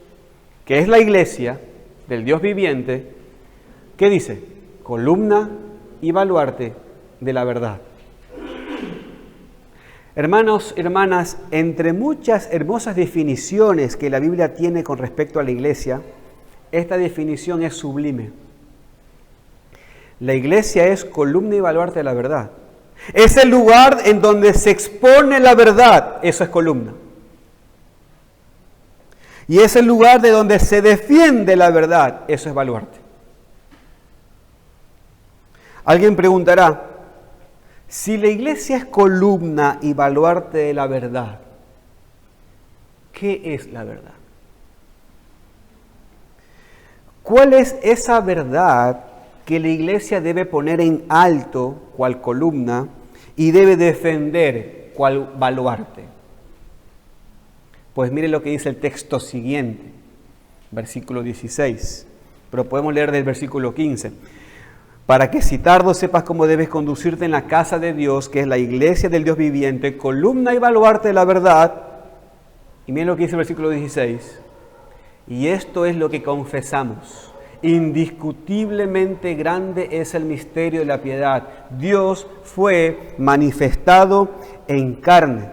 S1: que es la iglesia del Dios viviente. ¿Qué dice? Columna y baluarte de la verdad. Hermanos, hermanas, entre muchas hermosas definiciones que la Biblia tiene con respecto a la iglesia, esta definición es sublime. La iglesia es columna y baluarte de la verdad. Es el lugar en donde se expone la verdad, eso es columna. Y es el lugar de donde se defiende la verdad, eso es baluarte. Alguien preguntará, si la iglesia es columna y baluarte de la verdad, ¿qué es la verdad? ¿Cuál es esa verdad que la iglesia debe poner en alto, cual columna, y debe defender, cual baluarte? Pues mire lo que dice el texto siguiente, versículo 16, pero podemos leer del versículo 15. Para que si tardo sepas cómo debes conducirte en la casa de Dios, que es la iglesia del Dios viviente, columna y baluarte de la verdad. Y miren lo que dice el versículo 16. Y esto es lo que confesamos. Indiscutiblemente grande es el misterio de la piedad. Dios fue manifestado en carne,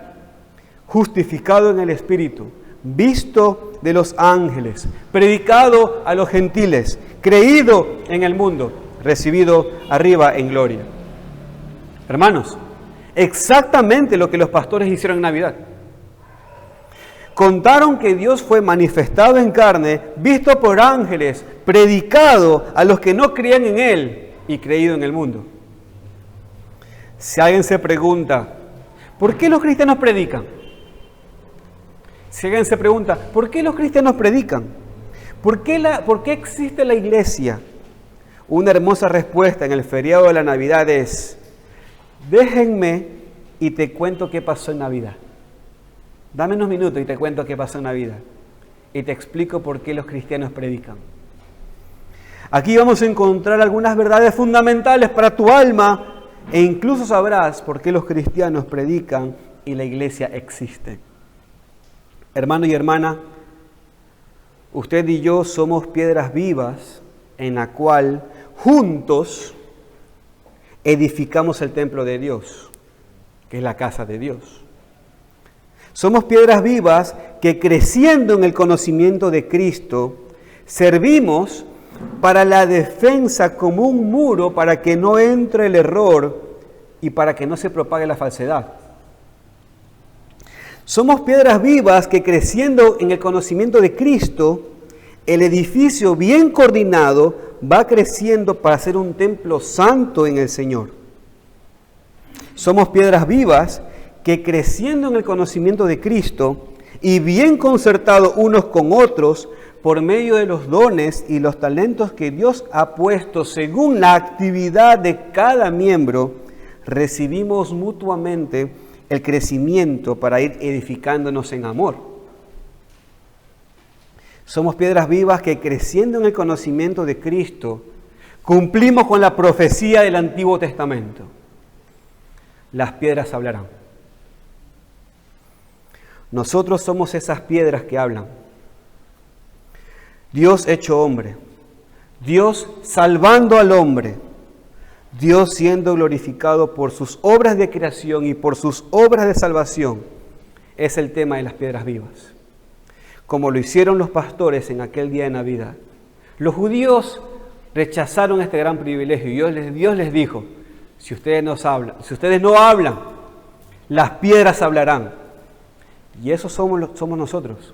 S1: justificado en el Espíritu, visto de los ángeles, predicado a los gentiles, creído en el mundo, recibido arriba en gloria. Hermanos, exactamente lo que los pastores hicieron en Navidad. Contaron que Dios fue manifestado en carne, visto por ángeles, predicado a los que no creían en Él y creído en el mundo. Si alguien se pregunta, ¿por qué los cristianos predican? Si alguien se pregunta, ¿por qué los cristianos predican? ¿Por qué existe la iglesia? Una hermosa respuesta en el feriado de la Navidad es, déjenme y te cuento qué pasó en Navidad. Dame unos minutos y te cuento qué pasó en Navidad. Y te explico por qué los cristianos predican. Aquí vamos a encontrar algunas verdades fundamentales para tu alma e incluso sabrás por qué los cristianos predican y la iglesia existe. Hermano y hermana, usted y yo somos piedras vivas en la cual juntos edificamos el templo de Dios, que es la casa de Dios. Somos piedras vivas que creciendo en el conocimiento de Cristo, servimos para la defensa como un muro para que no entre el error y para que no se propague la falsedad. Somos piedras vivas que creciendo en el conocimiento de Cristo, el edificio bien coordinado va creciendo para ser un templo santo en el Señor. Somos piedras vivas que creciendo en el conocimiento de Cristo y bien concertados unos con otros por medio de los dones y los talentos que Dios ha puesto según la actividad de cada miembro, recibimos mutuamente el crecimiento para ir edificándonos en amor. Somos piedras vivas que creciendo en el conocimiento de Cristo, cumplimos con la profecía del Antiguo Testamento. Las piedras hablarán. Nosotros somos esas piedras que hablan. Dios hecho hombre, Dios salvando al hombre, Dios siendo glorificado por sus obras de creación y por sus obras de salvación, es el tema de las piedras vivas. Como lo hicieron los pastores en aquel día de Navidad. Los judíos rechazaron este gran privilegio y Dios les dijo, si ustedes no hablan, las piedras hablarán. Y eso somos nosotros.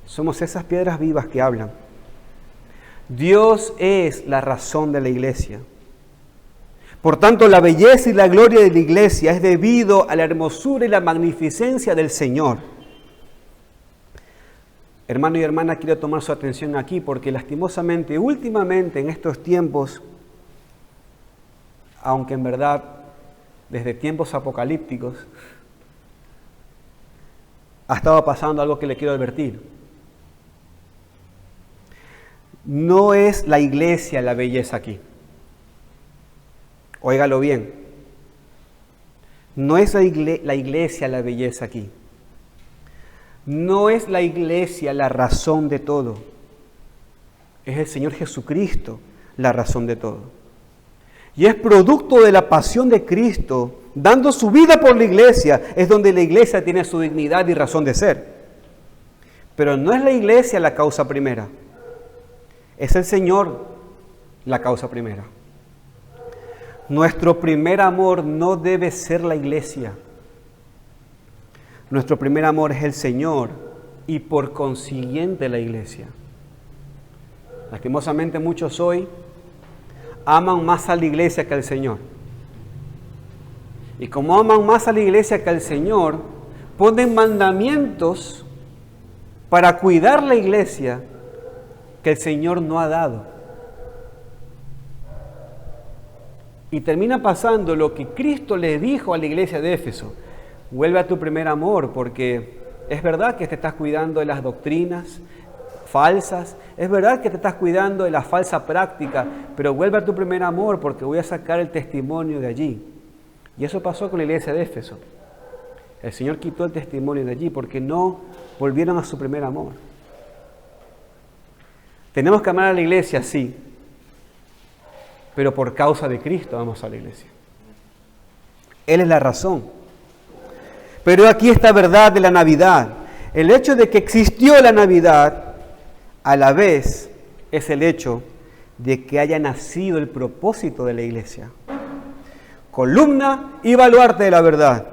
S1: Somos esas piedras vivas que hablan. Dios es la razón de la iglesia. Por tanto, la belleza y la gloria de la iglesia es debido a la hermosura y la magnificencia del Señor. Hermano y hermana, quiero tomar su atención aquí porque lastimosamente, últimamente en estos tiempos, aunque en verdad desde tiempos apocalípticos, ha estado pasando algo que le quiero advertir. No es la iglesia la belleza aquí. Óigalo bien. No es la iglesia la belleza aquí. No es la iglesia la razón de todo. Es el Señor Jesucristo la razón de todo. Y es producto de la pasión de Cristo dando su vida por la iglesia, es donde la iglesia tiene su dignidad y razón de ser. Pero no es la iglesia la causa primera, es el Señor la causa primera. Nuestro primer amor no debe ser la iglesia. Nuestro primer amor es el Señor y por consiguiente la iglesia. Lastimosamente muchos hoy aman más a la iglesia que al Señor. Y como aman más a la iglesia que al Señor, ponen mandamientos para cuidar la iglesia que el Señor no ha dado. Y termina pasando lo que Cristo le dijo a la iglesia de Éfeso: vuelve a tu primer amor, porque es verdad que te estás cuidando de las doctrinas falsas, es verdad que te estás cuidando de la falsa práctica, pero vuelve a tu primer amor porque voy a sacar el testimonio de allí. Y eso pasó con la iglesia de Éfeso. El Señor quitó el testimonio de allí porque no volvieron a su primer amor. Tenemos que amar a la iglesia, sí, pero por causa de Cristo amamos a la iglesia. Él es la razón. Pero aquí esta verdad de la Navidad. El hecho de que existió la Navidad, a la vez, es el hecho de que haya nacido el propósito de la iglesia. Columna y baluarte de la verdad.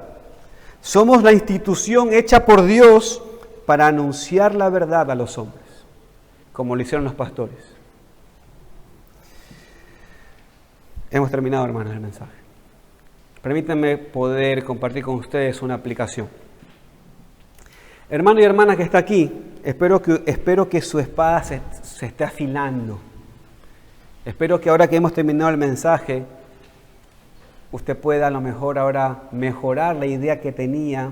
S1: Somos la institución hecha por Dios para anunciar la verdad a los hombres, como lo hicieron los pastores. Hemos terminado, hermanos, el mensaje. Permítanme poder compartir con ustedes una aplicación. Hermano y hermana que está aquí, espero que su espada se esté afilando. Espero que ahora que hemos terminado el mensaje, usted pueda a lo mejor ahora mejorar la idea que tenía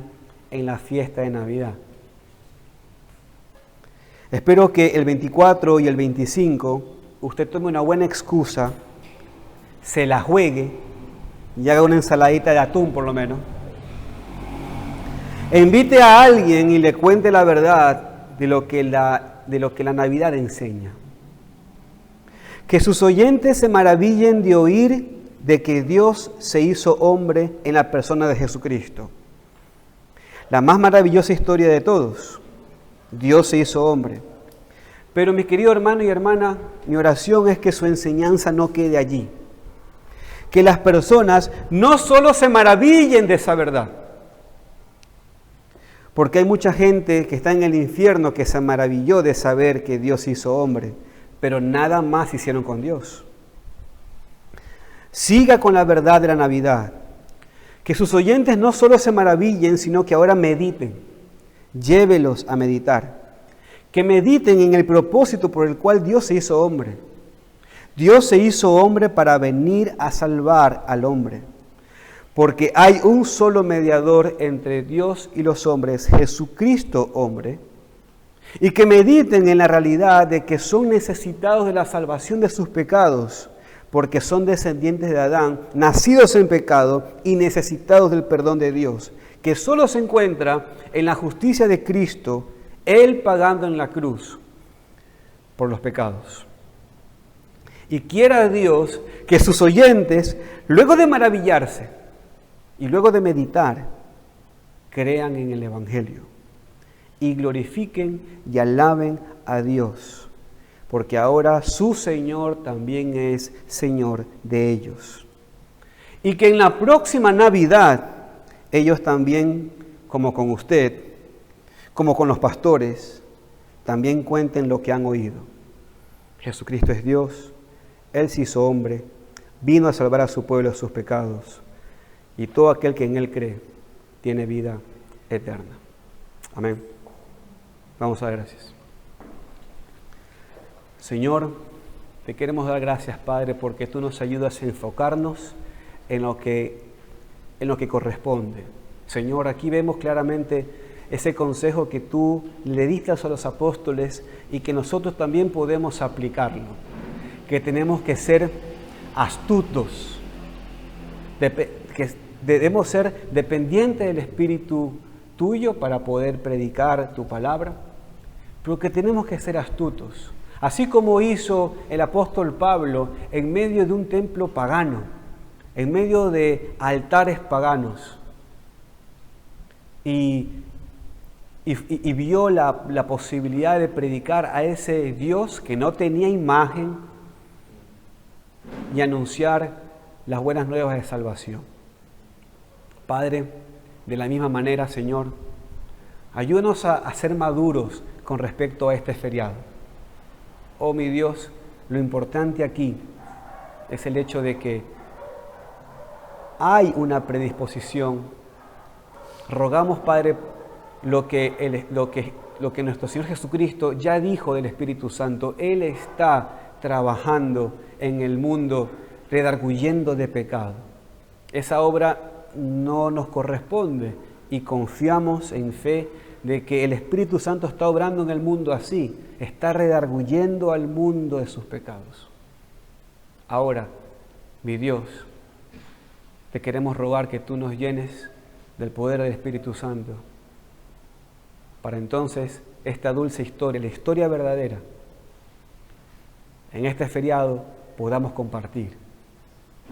S1: en la fiesta de Navidad. Espero que el 24 y el 25 usted tome una buena excusa, se la juegue y haga una ensaladita de atún por lo menos. E invite a alguien y le cuente la verdad de lo que la Navidad enseña. Que sus oyentes se maravillen de oír de que Dios se hizo hombre en la persona de Jesucristo. La más maravillosa historia de todos. Dios se hizo hombre. Pero mi querido hermano y hermana, mi oración es que su enseñanza no quede allí. Que las personas no solo se maravillen de esa verdad, porque hay mucha gente que está en el infierno que se maravilló de saber que Dios se hizo hombre, pero nada más hicieron con Dios. Siga con la verdad de la Navidad. Que sus oyentes no solo se maravillen, sino que ahora mediten. Llévelos a meditar. Que mediten en el propósito por el cual Dios se hizo hombre. Dios se hizo hombre para venir a salvar al hombre. Porque hay un solo mediador entre Dios y los hombres, Jesucristo hombre. Y que mediten en la realidad de que son necesitados de la salvación de sus pecados, porque son descendientes de Adán, nacidos en pecado y necesitados del perdón de Dios, que solo se encuentra en la justicia de Cristo, Él pagando en la cruz por los pecados. Y quiera Dios que sus oyentes, luego de maravillarse y luego de meditar, crean en el Evangelio y glorifiquen y alaben a Dios, porque ahora su Señor también es Señor de ellos. Y que en la próxima Navidad, ellos también, como con usted, como con los pastores, también cuenten lo que han oído. Jesucristo es Dios, Él se hizo hombre, vino a salvar a su pueblo de sus pecados, y todo aquel que en Él cree tiene vida eterna. Amén. Vamos a dar gracias. Señor, te queremos dar gracias, Padre, porque tú nos ayudas a enfocarnos en lo que corresponde. Señor, aquí vemos claramente ese consejo que tú le diste a los apóstoles y que nosotros también podemos aplicarlo. Que tenemos que ser astutos, que debemos ser dependientes del Espíritu tuyo para poder predicar tu palabra, pero que tenemos que ser astutos. Así como hizo el apóstol Pablo en medio de un templo pagano, en medio de altares paganos y vio la posibilidad de predicar a ese Dios que no tenía imagen y anunciar las buenas nuevas de salvación. Padre, de la misma manera, Señor, ayúdanos a ser maduros con respecto a este feriado. Oh mi Dios, lo importante aquí es el hecho de que hay una predisposición. Rogamos, Padre, lo que nuestro Señor Jesucristo ya dijo del Espíritu Santo. Él está trabajando en el mundo, redarguyendo de pecado. Esa obra no nos corresponde y confiamos en fe de que el Espíritu Santo está obrando en el mundo así, está redarguyendo al mundo de sus pecados. Ahora, mi Dios, te queremos rogar que tú nos llenes del poder del Espíritu Santo, para entonces esta dulce historia, la historia verdadera, en este feriado podamos compartir.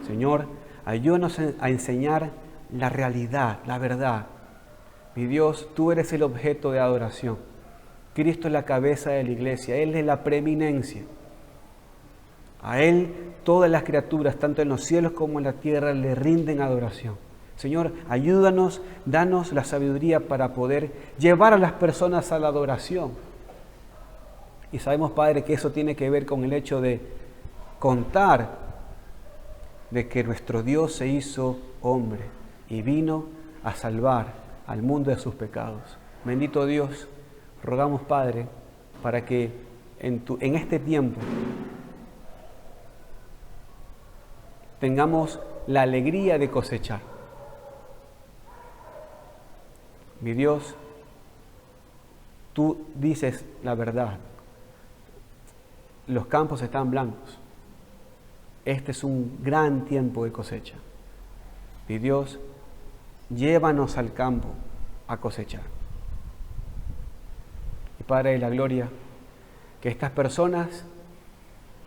S1: Señor, ayúdanos a enseñar la realidad, la verdad. Mi Dios, tú eres el objeto de adoración. Cristo es la cabeza de la iglesia, Él es la preeminencia. A Él todas las criaturas, tanto en los cielos como en la tierra, le rinden adoración. Señor, ayúdanos, danos la sabiduría para poder llevar a las personas a la adoración. Y sabemos, Padre, que eso tiene que ver con el hecho de contar de que nuestro Dios se hizo hombre y vino a salvar al mundo de sus pecados. Bendito Dios, rogamos, Padre, para que en este tiempo tengamos la alegría de cosechar. Mi Dios, tú dices la verdad. Los campos están blancos. Este es un gran tiempo de cosecha. Mi Dios, llévanos al campo a cosechar. Y Padre de la gloria, que estas personas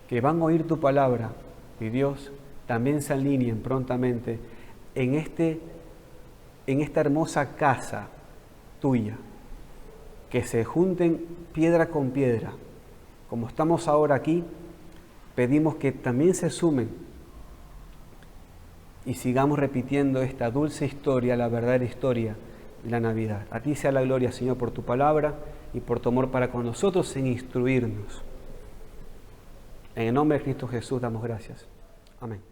S1: que van a oír tu palabra, mi Dios, también se alineen prontamente en esta hermosa casa tuya, que se junten piedra con piedra. Como estamos ahora aquí, pedimos que también se sumen y sigamos repitiendo esta dulce historia, la verdadera historia de la Navidad. A ti sea la gloria, Señor, por tu palabra y por tu amor para con nosotros en instruirnos. En el nombre de Cristo Jesús damos gracias. Amén.